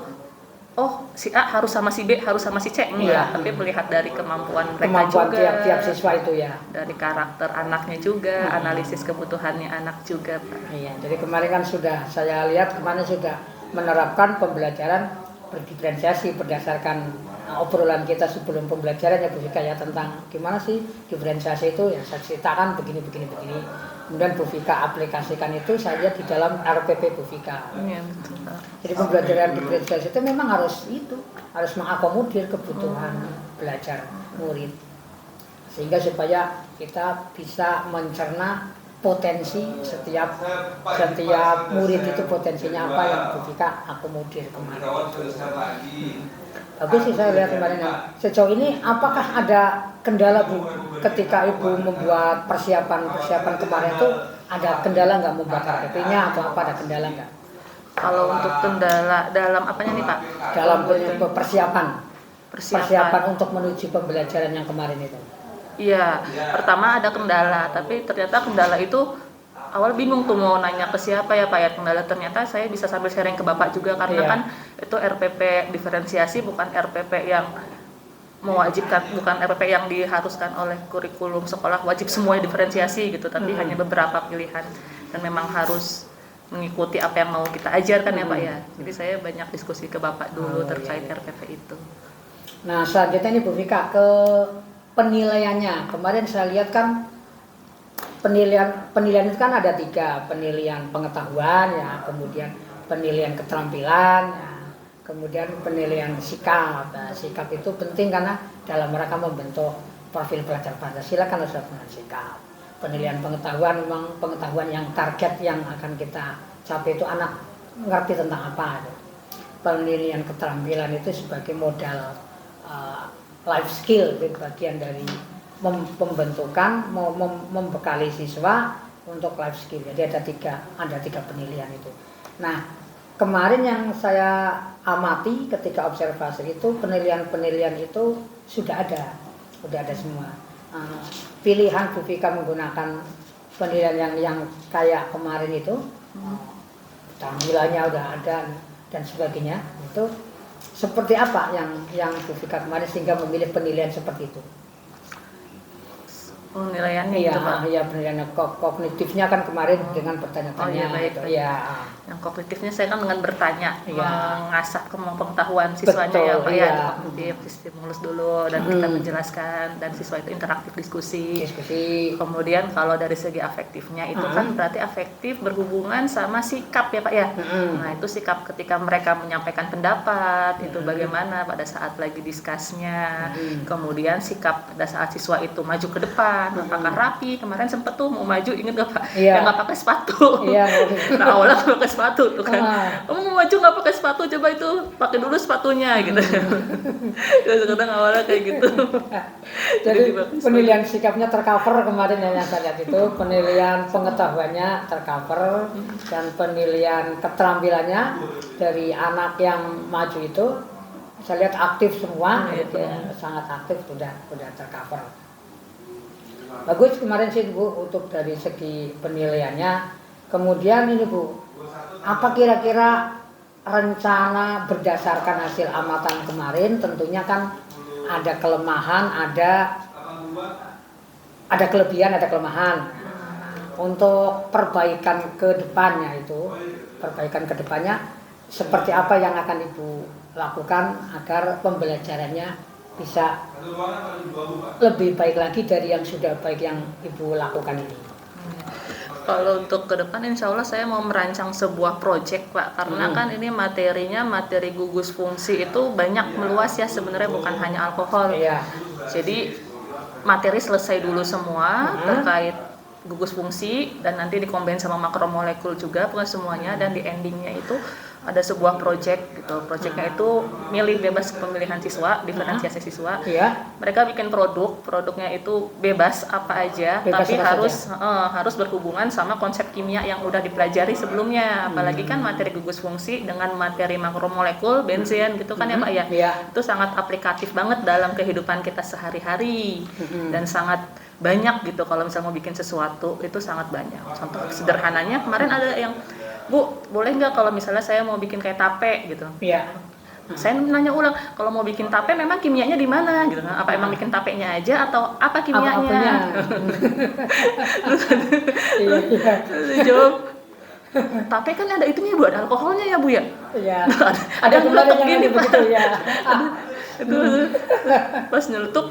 oh si A harus sama si B harus sama si C enggak, tapi melihat dari kemampuan mereka juga, tiap siswa itu ya, dari karakter anaknya juga, analisis kebutuhannya anak juga Pak. Iya, jadi kemarin kan saya lihat kemarin sudah menerapkan pembelajaran berdiferensiasi berdasarkan obrolan kita sebelum pembelajaran ya Bu Vika ya, tentang gimana sih diferensiasi itu yang saya ceritakan begini. Kemudian Bu Vika aplikasikan itu saya di dalam RPP Bu Vika. Iya, betul. Jadi pembelajaran diferensiasi itu memang harus mengakomodir kebutuhan belajar murid, sehingga supaya kita bisa mencerna potensi setiap murid itu potensinya apa yang Bu Vika akomodir kemarin. Bagus sih saya lihat kemarin. Sejauh ini apakah ada kendala Bu ketika Ibu membuat persiapan kemarin itu, ada kendala nggak membuat RPP-nya atau apa, ada kendala nggak? Kalau untuk kendala dalam apanya nih Pak? Dalam persiapan untuk menuju pembelajaran yang kemarin itu. Iya, pertama ada kendala, tapi ternyata kendala itu awal bingung tuh mau nanya ke siapa ya Pak ya kendala. Ternyata saya bisa sambil sharing ke Bapak juga karena kan itu RPP diferensiasi bukan RPP yang mewajibkan, bukan RPP yang diharuskan oleh kurikulum sekolah wajib semua diferensiasi gitu, tapi hanya beberapa pilihan dan memang harus mengikuti apa yang mau kita ajarkan ya Pak ya. Jadi saya banyak diskusi ke Bapak dulu terkait RPP itu. Nah selanjutnya ini Bu Vika ke penilaiannya. Kemarin saya lihat kan penilaian itu kan ada 3, penilaian pengetahuan ya, kemudian penilaian keterampilan ya, kemudian penilaian sikap. Nah, sikap itu penting karena dalam rangka membentuk profil pelajar Pancasila kan harus dengan sikap. penilaian pengetahuan, memang pengetahuan yang target yang akan kita capai itu anak ngerti tentang apa. Penilaian keterampilan itu sebagai modal life skill, itu bagian dari pembentukan, membekali siswa untuk life skill. Jadi ada tiga penilaian itu. Nah, kemarin yang saya amati ketika observasi itu penilaian itu sudah ada semua. Pilihan Bu Vika menggunakan penilaian yang kayak kemarin itu, tampilannya udah ada dan sebagainya, itu seperti apa yang Bu Vika kemarin sehingga memilih penilaian seperti itu? Penilaiannya Iya, itu Pak. iya, penilaian kognitifnya kan kemarin dengan bertanya-tanya. Oh iya, baik, gitu. baik. Iya. Yang kognitifnya saya kan dengan bertanya, Iya. mengasah kemampuan pengetahuan siswanya Betul, ya Pak iya. ya, kognitif, stimulus dulu dan kita menjelaskan dan siswa itu interaktif diskusi. Kemudian kalau dari segi afektifnya itu kan berarti afektif berhubungan sama sikap ya Pak ya. Nah itu sikap ketika mereka menyampaikan pendapat itu bagaimana pada saat lagi diskusnya. Kemudian sikap pada saat siswa itu maju ke depan, apakah rapi. Kemarin sempet tuh mau maju, inget gak Pak? Iya. Yang nggak pakai sepatu. Iya. Nah awalnya nggak pakai sepatu tuh kan. Kamu mau maju nggak pakai sepatu, coba itu pakai dulu sepatunya gitu. Kadang awalnya kayak gitu. Jadi penilaian sikapnya tercover kemarin yang saya lihat itu, penilaian pengetahuannya tercover dan penilaian keterampilannya dari anak yang maju itu saya lihat aktif semua, sangat aktif, sudah tercover. Bagus kemarin sih Bu untuk dari segi penilaiannya. Kemudian ini Bu, apa kira-kira rencana berdasarkan hasil amatan kemarin? Tentunya kan ada kelemahan, ada kelebihan, ada kelemahan. Untuk perbaikan ke depannya seperti apa yang akan Ibu lakukan agar pembelajarannya bisa lebih baik lagi dari yang sudah baik yang Ibu lakukan ini? Kalau untuk ke depan insya Allah saya mau merancang sebuah proyek Pak, karena kan ini materi gugus fungsi itu banyak meluas ya sebenarnya, bukan hanya alkohol. Jadi materi selesai dulu semua terkait gugus fungsi dan nanti dikombin sama makromolekul juga, bukan semuanya, dan di endingnya itu ada sebuah proyek gitu. Proyeknya itu milih bebas pemilihan siswa, diferensiasi siswa. Mereka bikin produknya itu bebas apa aja, tapi harus berhubungan sama konsep kimia yang udah dipelajari sebelumnya. Apalagi kan materi gugus fungsi dengan materi makromolekul, benzen gitu kan ya Pak ya. Itu sangat aplikatif banget dalam kehidupan kita sehari-hari dan sangat banyak gitu. Kalau misalnya mau bikin sesuatu itu sangat banyak. Contoh sederhananya kemarin ada yang, Bu, boleh nggak kalau misalnya saya mau bikin kayak tape gitu? Saya nanya ulang, kalau mau bikin tape memang kimianya di mana gitu? Apa emang bikin tapenya aja atau apa kimianya? Terus jawab, tape kan ada itunya Bu, ada alkoholnya ya Bu ya? Ada yang meletup gini Pak. Itu pas nyeletuk,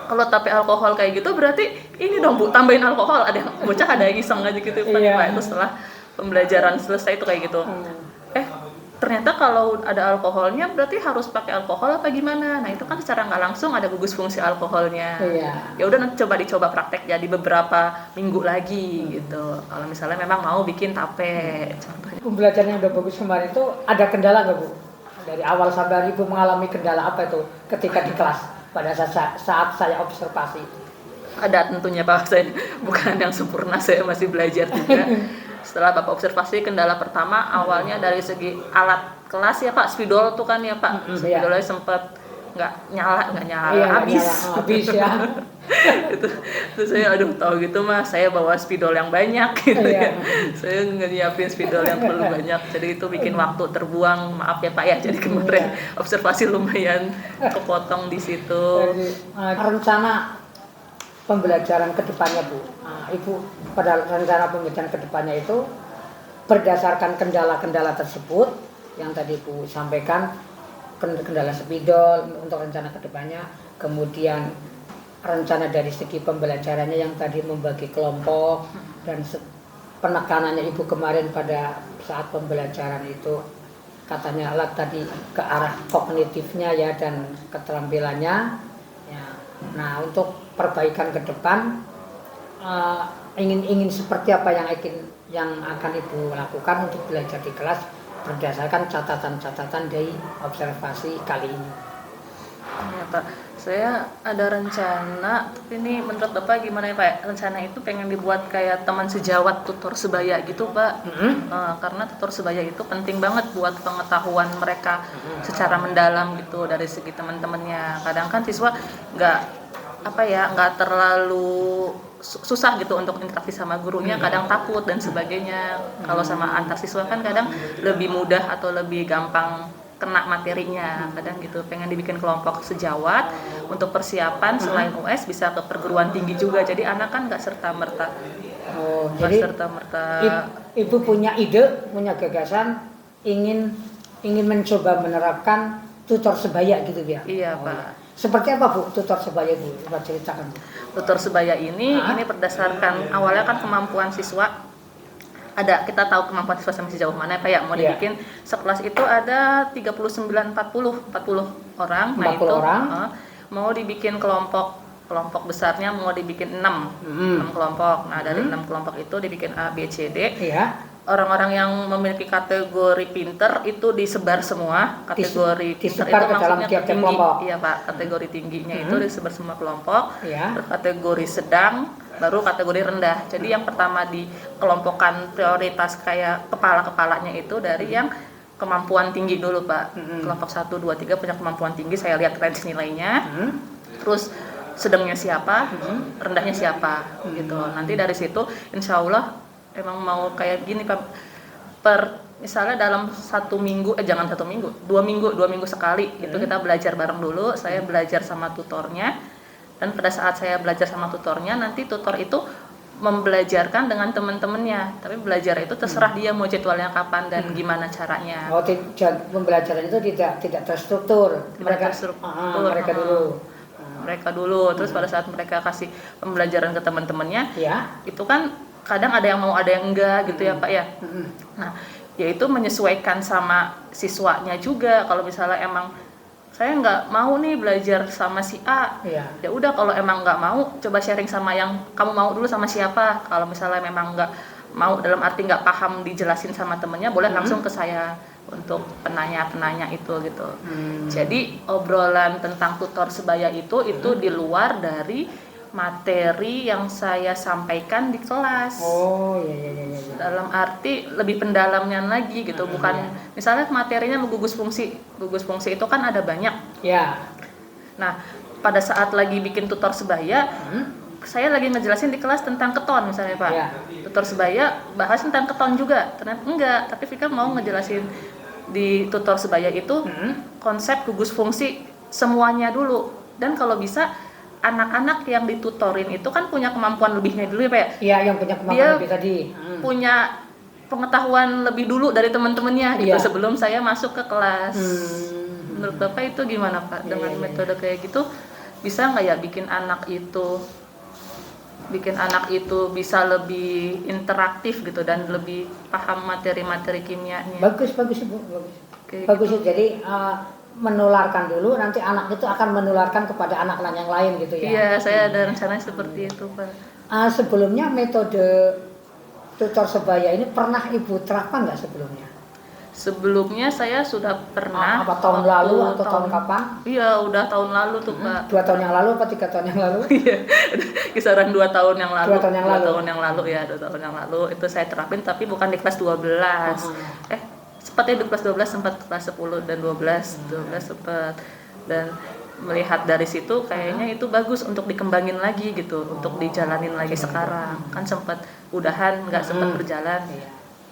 kalau tape alkohol kayak gitu berarti ini dong Bu, tambahin alkohol. Ada yang bocah ada yang iseng aja gitu Pak. Itu setelah pembelajaran selesai itu kayak gitu. Ternyata kalau ada alkoholnya berarti harus pakai alkohol apa gimana? Nah itu kan secara nggak langsung ada gugus fungsi alkoholnya. Ya udah nanti dicoba praktek jadi beberapa minggu lagi gitu. Kalau misalnya memang mau bikin tape. Contohnya. Pembelajaran yang udah bagus kemarin itu ada kendala nggak Bu? Dari awal sampai Ibu mengalami kendala apa itu ketika di kelas pada saat saya observasi? Ada tentunya Pak, saya bukan yang sempurna, saya masih belajar juga. Setelah Bapak observasi, kendala pertama awalnya dari segi alat kelas ya Pak, spidol tuh kan ya Pak, spidolnya sempat nggak nyala habis ya. Itu saya tahu gitu mah saya bawa spidol yang banyak gitu ya. Saya nggak nyiapin spidol yang terlalu banyak, jadi itu bikin waktu terbuang, maaf ya Pak ya. Jadi kemarin observasi lumayan kepotong di situ. Rencana pembelajaran kedepannya Bu, Ibu pada rencana pembelajaran kedepannya itu berdasarkan kendala-kendala tersebut yang tadi Bu sampaikan, kendala spidol untuk rencana kedepannya, kemudian rencana dari segi pembelajarannya yang tadi membagi kelompok dan penekanannya Ibu kemarin pada saat pembelajaran itu katanya tadi ke arah kognitifnya ya dan keterampilannya ya. Nah untuk perbaikan ke depan ingin seperti apa yang akan Ibu lakukan untuk belajar di kelas berdasarkan catatan-catatan dari observasi kali ini. Ya Pak, saya ada rencana, tapi ini menurut Bapak gimana ya Pak? Rencana itu pengen dibuat kayak teman sejawat tutor sebaya gitu Pak. Karena tutor sebaya itu penting banget buat pengetahuan mereka secara mendalam gitu dari segi teman-temannya. Kadang kan siswa nggak terlalu susah gitu untuk interaksi sama gurunya, kadang takut dan sebagainya. Kalau sama antar siswa kan kadang lebih mudah atau lebih gampang kena materinya, kadang gitu. Pengen dibikin kelompok sejawat untuk persiapan selain US bisa ke perguruan tinggi juga, jadi anak kan nggak serta-merta Ibu punya ide, punya gagasan ingin mencoba menerapkan tutor sebaya gitu ya? Iya Pak. Seperti apa Bu tutor sebaya Bu? Coba ceritakan. Tutor sebaya ini berdasarkan awalnya kan kemampuan siswa. Kita tahu kemampuan siswa sampai sejauh mana Pak ya, mau dibikin sekelas itu ada 39 40 orang. Nah, 40 itu orang. Mau dibikin kelompok besarnya mau dibikin 6 kelompok. Nah, dari 6 kelompok itu dibikin A, B, C, D. Iya. Orang-orang yang memiliki kategori pinter itu disebar semua. Kategori pinter itu maksudnya tinggi. Kelompok. Iya Pak, kategori tingginya itu disebar semua kelompok. Iya. Terus kategori sedang, baru kategori rendah. Jadi yang pertama dikelompokkan prioritas kayak kepala-kepalanya itu dari yang kemampuan tinggi dulu Pak. Kelompok 1, 2, 3 punya kemampuan tinggi, saya lihat range nilainya. Terus sedangnya siapa, rendahnya siapa gitu. Nanti dari situ insya Allah emang mau kayak gini Pak, misalnya dalam 1 minggu, jangan 1 minggu, 2 minggu sekali gitu kita belajar bareng dulu. Saya belajar sama tutornya, dan pada saat saya belajar sama tutornya, nanti tutor itu membelajarkan dengan teman-temannya, tapi belajar itu terserah dia mau jadwalnya kapan dan gimana caranya. Pembelajaran itu tidak terstruktur. Mereka dulu. Terus pada saat mereka kasih pembelajaran ke teman-temannya, itu kan kadang ada yang mau, ada yang enggak gitu ya Pak ya. Nah, yaitu menyesuaikan sama siswanya juga. Kalau misalnya emang saya nggak mau nih belajar sama si A, ya udah kalau emang nggak mau, coba sharing sama yang kamu mau dulu sama siapa. Kalau misalnya memang nggak mau, dalam arti nggak paham dijelasin sama temennya, boleh langsung ke saya untuk penanya itu gitu. Jadi obrolan tentang tutor sebaya itu di luar dari materi yang saya sampaikan di kelas. Iya. Dalam arti lebih pendalamnya lagi gitu, bukan misalnya materinya gugus fungsi. Gugus fungsi itu kan ada banyak. Ya. Nah, pada saat lagi bikin tutor sebaya, saya lagi ngejelasin di kelas tentang keton misalnya Pak. Tutor sebaya bahas tentang keton juga. Ternyata enggak, tapi Vika mau ngejelasin di tutor sebaya itu konsep gugus fungsi semuanya dulu. Dan kalau bisa anak-anak yang ditutorin itu kan punya kemampuan lebihnya dulu ya Pak. Iya, yang punya kemampuan lebih tadi. Punya pengetahuan lebih dulu dari teman-temannya gitu sebelum saya masuk ke kelas. Menurut Bapak itu gimana Pak? Dengan metode kayak gitu bisa nggak ya bikin anak itu bisa lebih interaktif gitu dan lebih paham materi-materi kimianya? Bagus Ibu, bagus. Gitu. Jadi menularkan dulu, nanti anak itu akan menularkan kepada anak-anak yang lain gitu ya. Iya, saya ada rencana seperti itu Pak. Sebelumnya metode tutor sebaya ini pernah Ibu terapkan nggak sebelumnya? Sebelumnya saya sudah pernah. Apa tahun lalu atau tahun kapan? Iya, udah tahun lalu tuh Pak. 2 tahun yang lalu atau 3 tahun yang lalu? Iya, kisaran 2 tahun yang lalu. 2 tahun yang lalu. 2 tahun yang lalu itu saya terapin, tapi bukan di kelas 12. Seperti di kelas 12 sempat, kelas 10 dan 12 sempat. Dan melihat dari situ kayaknya itu bagus untuk dikembangin lagi gitu, untuk dijalanin lagi sekarang. Kan sempat udahan nggak sempat berjalan.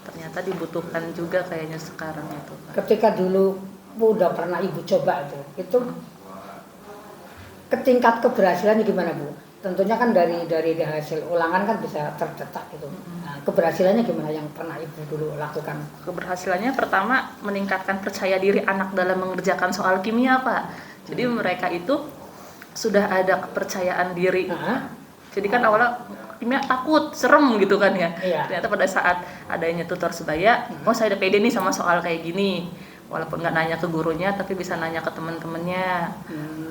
Ternyata dibutuhkan juga kayaknya sekarang itu. Ketika dulu udah pernah Ibu coba itu tingkat keberhasilannya gimana Bu? Tentunya kan dari hasil ulangan kan bisa tercetak gitu. Nah, keberhasilannya gimana yang pernah Ibu dulu lakukan? Keberhasilannya pertama meningkatkan percaya diri anak dalam mengerjakan soal kimia Pak. Jadi mereka itu sudah ada kepercayaan diri. Jadi kan awalnya kimia takut, serem gitu kan ya. Ternyata pada saat adanya tutor sebaya, saya udah pede nih sama soal kayak gini. Walaupun nggak nanya ke gurunya, tapi bisa nanya ke teman-temannya.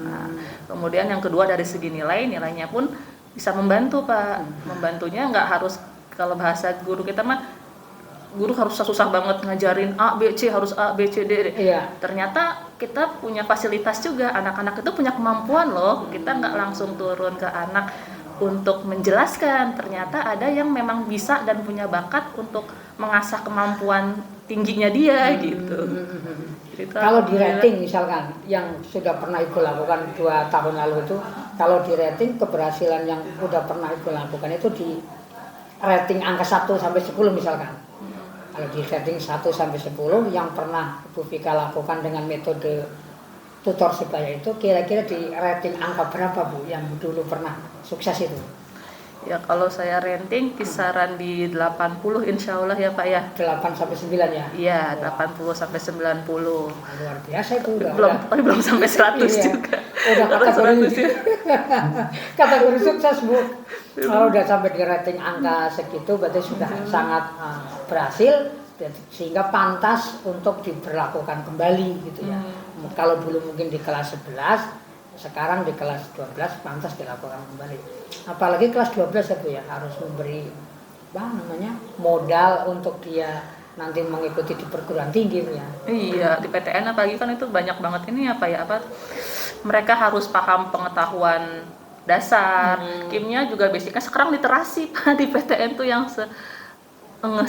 Nah, kemudian yang kedua dari segi nilainya pun bisa membantu Pak. Membantunya nggak harus, kalau bahasa guru kita mah, guru harus susah banget ngajarin A, B, C, harus A, B, C, D. Iya. Ternyata kita punya fasilitas juga, anak-anak itu punya kemampuan loh. Kita nggak langsung turun ke anak untuk menjelaskan. Ternyata ada yang memang bisa dan punya bakat untuk mengasah kemampuan tingginya dia gitu. Gitu. Kalau di rating misalkan yang sudah pernah Ibu lakukan 2 tahun lalu itu, kalau di rating keberhasilan yang sudah pernah Ibu lakukan itu di rating angka 1 sampai 10 misalkan. Kalau di rating 1 sampai 10 yang pernah Ibu Vika lakukan dengan metode tutor sebaya itu, kira-kira di rating angka berapa Bu yang dulu pernah sukses itu? Ya kalau saya rating kisaran di 80 insya Allah ya Pak ya. 8 sampai 9 ya? Iya, 80 sampai 90. Luar biasa itu udah. Tapi belum sampai 100 iya. juga. Udah kategori sukses Bu. Kalau udah sampai di rating angka segitu berarti sudah sangat berhasil, sehingga pantas untuk diberlakukan kembali gitu ya. Kalau dulu mungkin di kelas 11, sekarang di kelas 12 pantas dilakukan kembali. Apalagi kelas 12 itu ya harus memberi modal untuk dia nanti mengikuti di perguruan tinggi ya. Iya, di PTN apalagi kan itu banyak banget ini mereka harus paham pengetahuan dasar. Kimia juga basicnya sekarang literasi Pak di PTN tuh yang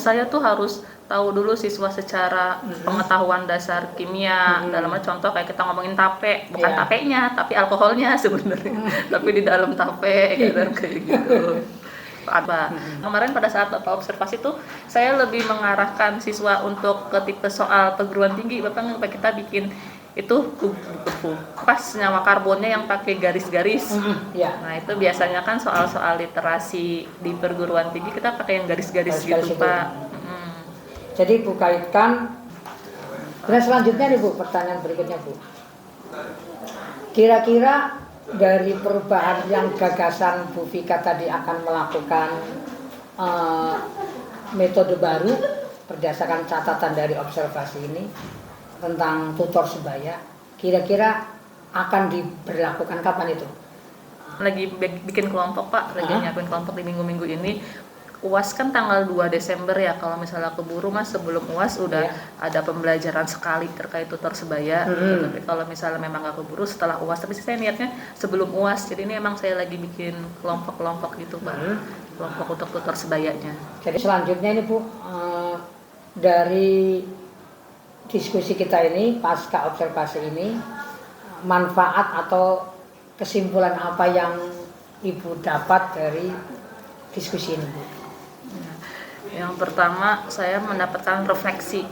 saya tuh harus tahu dulu siswa secara pengetahuan dasar kimia. Dalamnya contoh kayak kita ngomongin tape, bukan tapenya, tapi alkoholnya sebenarnya. Tapi di dalam tape kayak gitu. Kemarin pada saat Bapak observasi tuh saya lebih mengarahkan siswa untuk ke tipe soal perguruan tinggi. Bapak kita bikin itu pas senyawa karbonnya yang pakai garis-garis. Nah itu biasanya kan soal-soal literasi di perguruan tinggi kita pakai yang garis-garis gitu Pak. Jadi Bu kaitkan. Kemudian selanjutnya nih Bu, pertanyaan berikutnya Bu. Kira-kira dari perubahan yang gagasan Bu Vika tadi akan melakukan metode baru berdasarkan catatan dari observasi ini tentang tutor sebaya, kira-kira akan diberlakukan kapan itu? Lagi bikin kelompok Pak, lagi nyiapin kelompok di minggu-minggu ini. UAS kan tanggal 2 Desember ya, kalau misalnya keburu Mas sebelum UAS udah ada pembelajaran sekali terkait tutor sebaya. Tapi kalau misalnya memang nggak keburu setelah UAS, tapi saya niatnya sebelum UAS. Jadi ini emang saya lagi bikin kelompok-kelompok gitu Pak, kelompok untuk tutor sebayanya. Jadi selanjutnya ini Bu, dari diskusi kita ini pasca observasi ini, manfaat atau kesimpulan apa yang Ibu dapat dari diskusi ini Bu? Yang pertama saya mendapatkan refleksi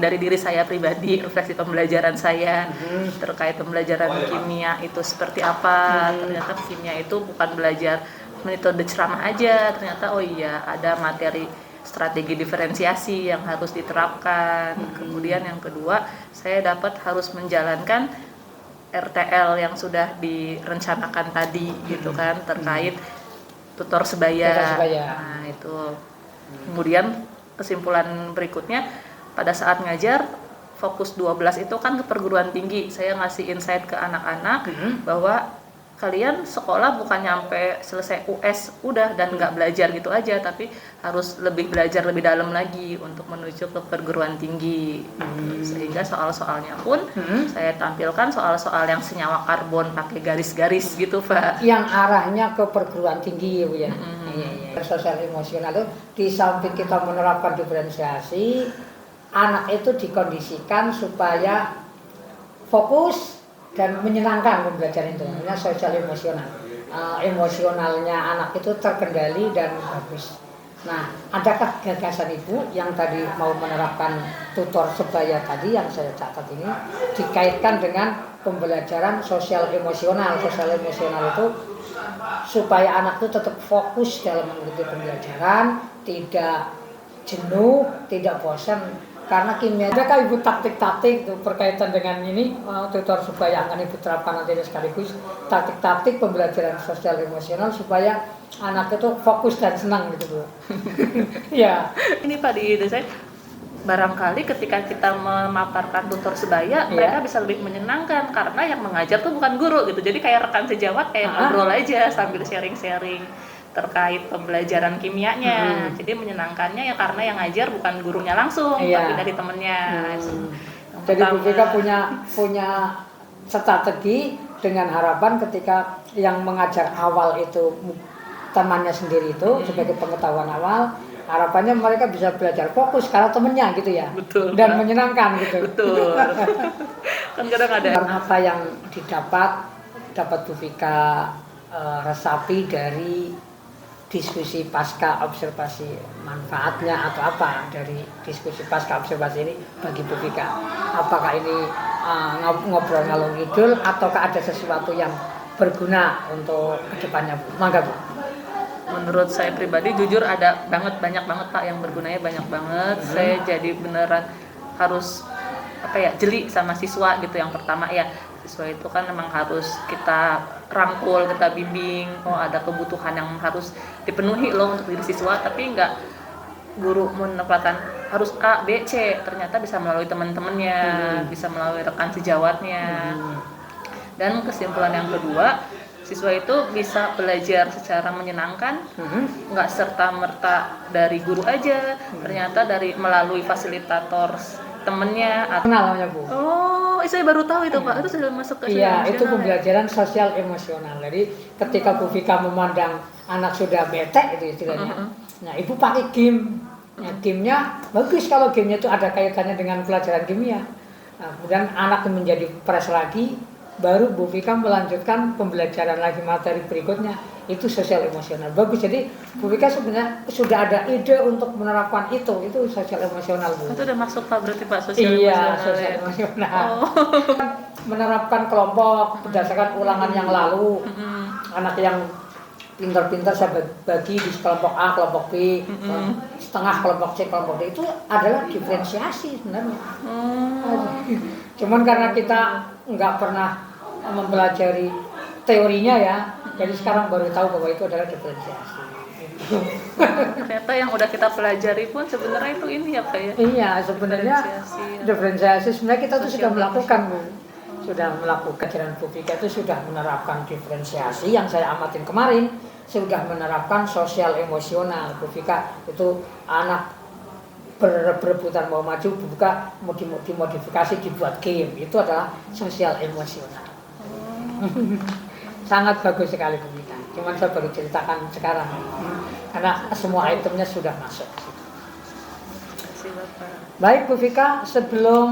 dari diri saya pribadi, refleksi pembelajaran saya terkait pembelajaran kimia itu seperti apa. Ternyata kimia itu bukan belajar metode ceramah aja, ternyata oh iya ada materi strategi diferensiasi yang harus diterapkan. Kemudian yang kedua saya dapat harus menjalankan RTL yang sudah direncanakan tadi gitu kan terkait tutor sebaya. Nah itu. Kemudian kesimpulan berikutnya pada saat ngajar fokus 12 itu kan ke perguruan tinggi. Saya ngasih insight ke anak-anak bahwa kalian sekolah bukan nyampe selesai US udah dan nggak belajar gitu aja, tapi harus belajar lebih dalam lagi untuk menuju ke perguruan tinggi. Sehingga soal-soalnya pun saya tampilkan soal-soal yang senyawa karbon pakai garis-garis gitu Pak. Yang arahnya ke perguruan tinggi ya Bu ya. Sosial emosional itu di samping kita menerapkan diferensiasi, anak itu dikondisikan supaya fokus dan menyenangkan pembelajaran itu. Namanya sosial emosional. Emosionalnya anak itu terkendali dan bagus. Nah, adakah gagasan Ibu yang tadi mau menerapkan tutor sebaya tadi yang saya catat ini dikaitkan dengan pembelajaran sosial emosional? Sosial emosional itu supaya anak itu tetap fokus dalam mengikuti pembelajaran, tidak jenuh, tidak bosan. Karena kimia, adakah Ibu taktik-taktik berkaitan dengan ini tutor sebaya akan Ibu terapkan nanti sekaligus taktik-taktik pembelajaran sosial emosional supaya anak itu fokus dan senang gitu Bu. Ya. Ini Pak di ide saya barangkali ketika kita memaparkan tutor sebaya, mereka bisa lebih menyenangkan karena yang mengajar tuh bukan guru gitu. Jadi kayak rekan sejawat, kayak ngobrol aja sambil sharing-sharing terkait pembelajaran kimianya. Jadi menyenangkannya ya karena yang ngajar bukan gurunya langsung, tapi dari temennya. Jadi Bu Vika punya strategi dengan harapan ketika yang mengajar awal itu temannya sendiri itu sebagai pengetahuan awal, harapannya mereka bisa belajar fokus karena temennya gitu ya. Betul, dan Pak. menyenangkan gitu. Betul. Kan kadang ada Apa yang dapat Bu Vika resapi dari diskusi pasca observasi, manfaatnya atau apa dari diskusi pasca observasi ini bagi Bu Vika? Apakah ini ngobrol ngalung ngidul ataukah ada sesuatu yang berguna untuk kedepannya, Bu? Mangga, Bu. Menurut saya pribadi jujur ada banyak banget Pak yang bergunanya, banyak banget. Saya jadi beneran harus jeli sama siswa gitu. Yang pertama ya, siswa itu kan memang harus kita rangkul, kita bimbing. Oh, ada kebutuhan yang harus dipenuhi loh untuk diri siswa, tapi enggak guru menempatkan harus A, B, C. Ternyata bisa melalui teman-temannya, bisa melalui rekan sejawatnya. Dan kesimpulan yang kedua, siswa itu bisa belajar secara menyenangkan, nggak serta-merta dari guru aja, ternyata melalui fasilitator temennya. Kenal namanya, Bu? Oh, saya baru tahu itu Pak, itu sudah masuk ke Iya, itu pembelajaran sosial emosional. Jadi ketika Bu Vika memandang anak sudah bete itu istilahnya, nah Ibu pakai game. Nah, gamenya bagus kalau gamenya itu ada kaitannya dengan pelajaran kimia. Nah, kemudian anak menjadi fresh lagi, baru Bu Vika melanjutkan pembelajaran lagi materi berikutnya, itu sosial emosional. Bagus, jadi Bu Vika sebenarnya sudah ada ide untuk menerapkan itu sosial emosional, Bu. Itu udah masuk Pak berarti Pak, sosial emosional. Iya, sosial emosional. Menerapkan kelompok berdasarkan ulangan yang lalu. Anak yang pintar-pintar saya bagi di kelompok A, kelompok B, setengah kelompok C, kelompok D, itu adalah diferensiasi sebenarnya. Cuman karena kita nggak pernah mempelajari teorinya ya, jadi sekarang baru tahu bahwa itu adalah diferensiasi. Ternyata yang udah kita pelajari pun sebenarnya itu ini ya Pak ya. Iya, sebenarnya diferensiasi sebenarnya kita tuh sudah melakukan, Bu. Sudah melakukan ajaran Bu Vika itu sudah menerapkan diferensiasi yang saya amatin kemarin, sudah menerapkan sosial emosional. Bu Vika itu anak berebutan mau maju, Bu Vika mau dimodifikasi dibuat game, itu adalah sosial emosional. Sangat bagus sekali Bu Vika. Cuman saya baru ceritakan sekarang karena semua itemnya sudah masuk. Baik Bu Vika, sebelum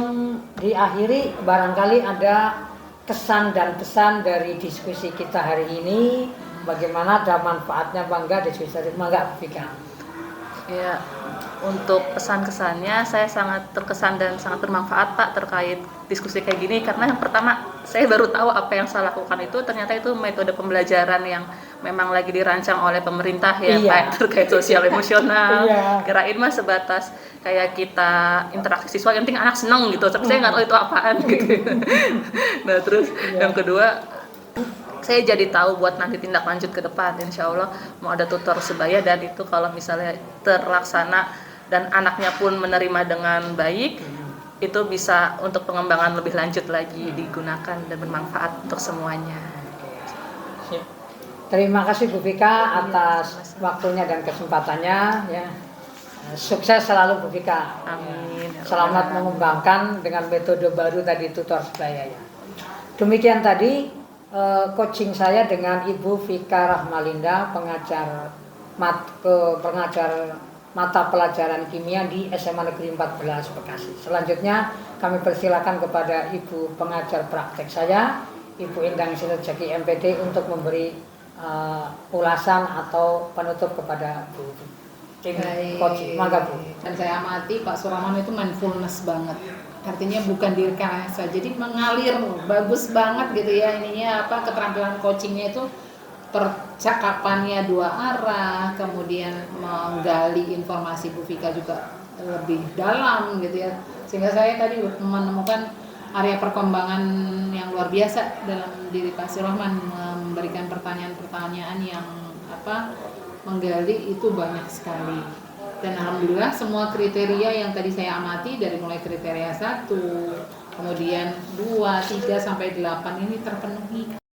diakhiri barangkali ada kesan dan pesan dari diskusi kita hari ini, bagaimana ada manfaatnya bangga diskusi hari ini, Bu Vika? Ya, untuk pesan-kesannya saya sangat terkesan dan sangat bermanfaat Pak terkait diskusi kayak gini, karena yang pertama saya baru tahu apa yang saya lakukan itu ternyata itu metode pembelajaran yang memang lagi dirancang oleh pemerintah ya Pak, terkait sosial emosional. Kirain mah sebatas kayak kita interaksi siswa, yang penting anak seneng gitu, tapi saya nggak tahu itu apaan gitu. Nah terus yang kedua, saya jadi tahu buat nanti tindak lanjut ke depan. Insya Allah mau ada tutor sebaya, dan itu kalau misalnya terlaksana dan anaknya pun menerima dengan baik, itu bisa untuk pengembangan lebih lanjut lagi digunakan dan bermanfaat untuk semuanya. Terima kasih Bu Vika atas waktunya dan kesempatannya ya. Sukses selalu Bu Vika. Amin. Selamat mengembangkan dengan metode baru tadi tutor sebaya ya. Demikian tadi coaching saya dengan Ibu Vika Rahmalinda, pengajar mata pelajaran kimia di SMA Negeri 14 Bekasi. Selanjutnya kami persilakan kepada Ibu pengajar praktek saya, Ibu Endang Sinerjaki MPD, untuk memberi ulasan atau penutup kepada Bu tim coaching. Mangga Bu. Dan saya amati Pak Suraman itu mindfulness banget. Artinya bukan direkayasa, jadi mengalir bagus banget gitu ya ininya, keterampilan coachingnya itu percakapannya dua arah, kemudian menggali informasi Bu Vika juga lebih dalam gitu ya, sehingga saya tadi menemukan area perkembangan yang luar biasa dalam diri Pak Surahman, memberikan pertanyaan-pertanyaan yang menggali itu banyak sekali. Dan alhamdulillah semua kriteria yang tadi saya amati dari mulai kriteria 1, kemudian 2, 3 sampai 8 ini terpenuhi.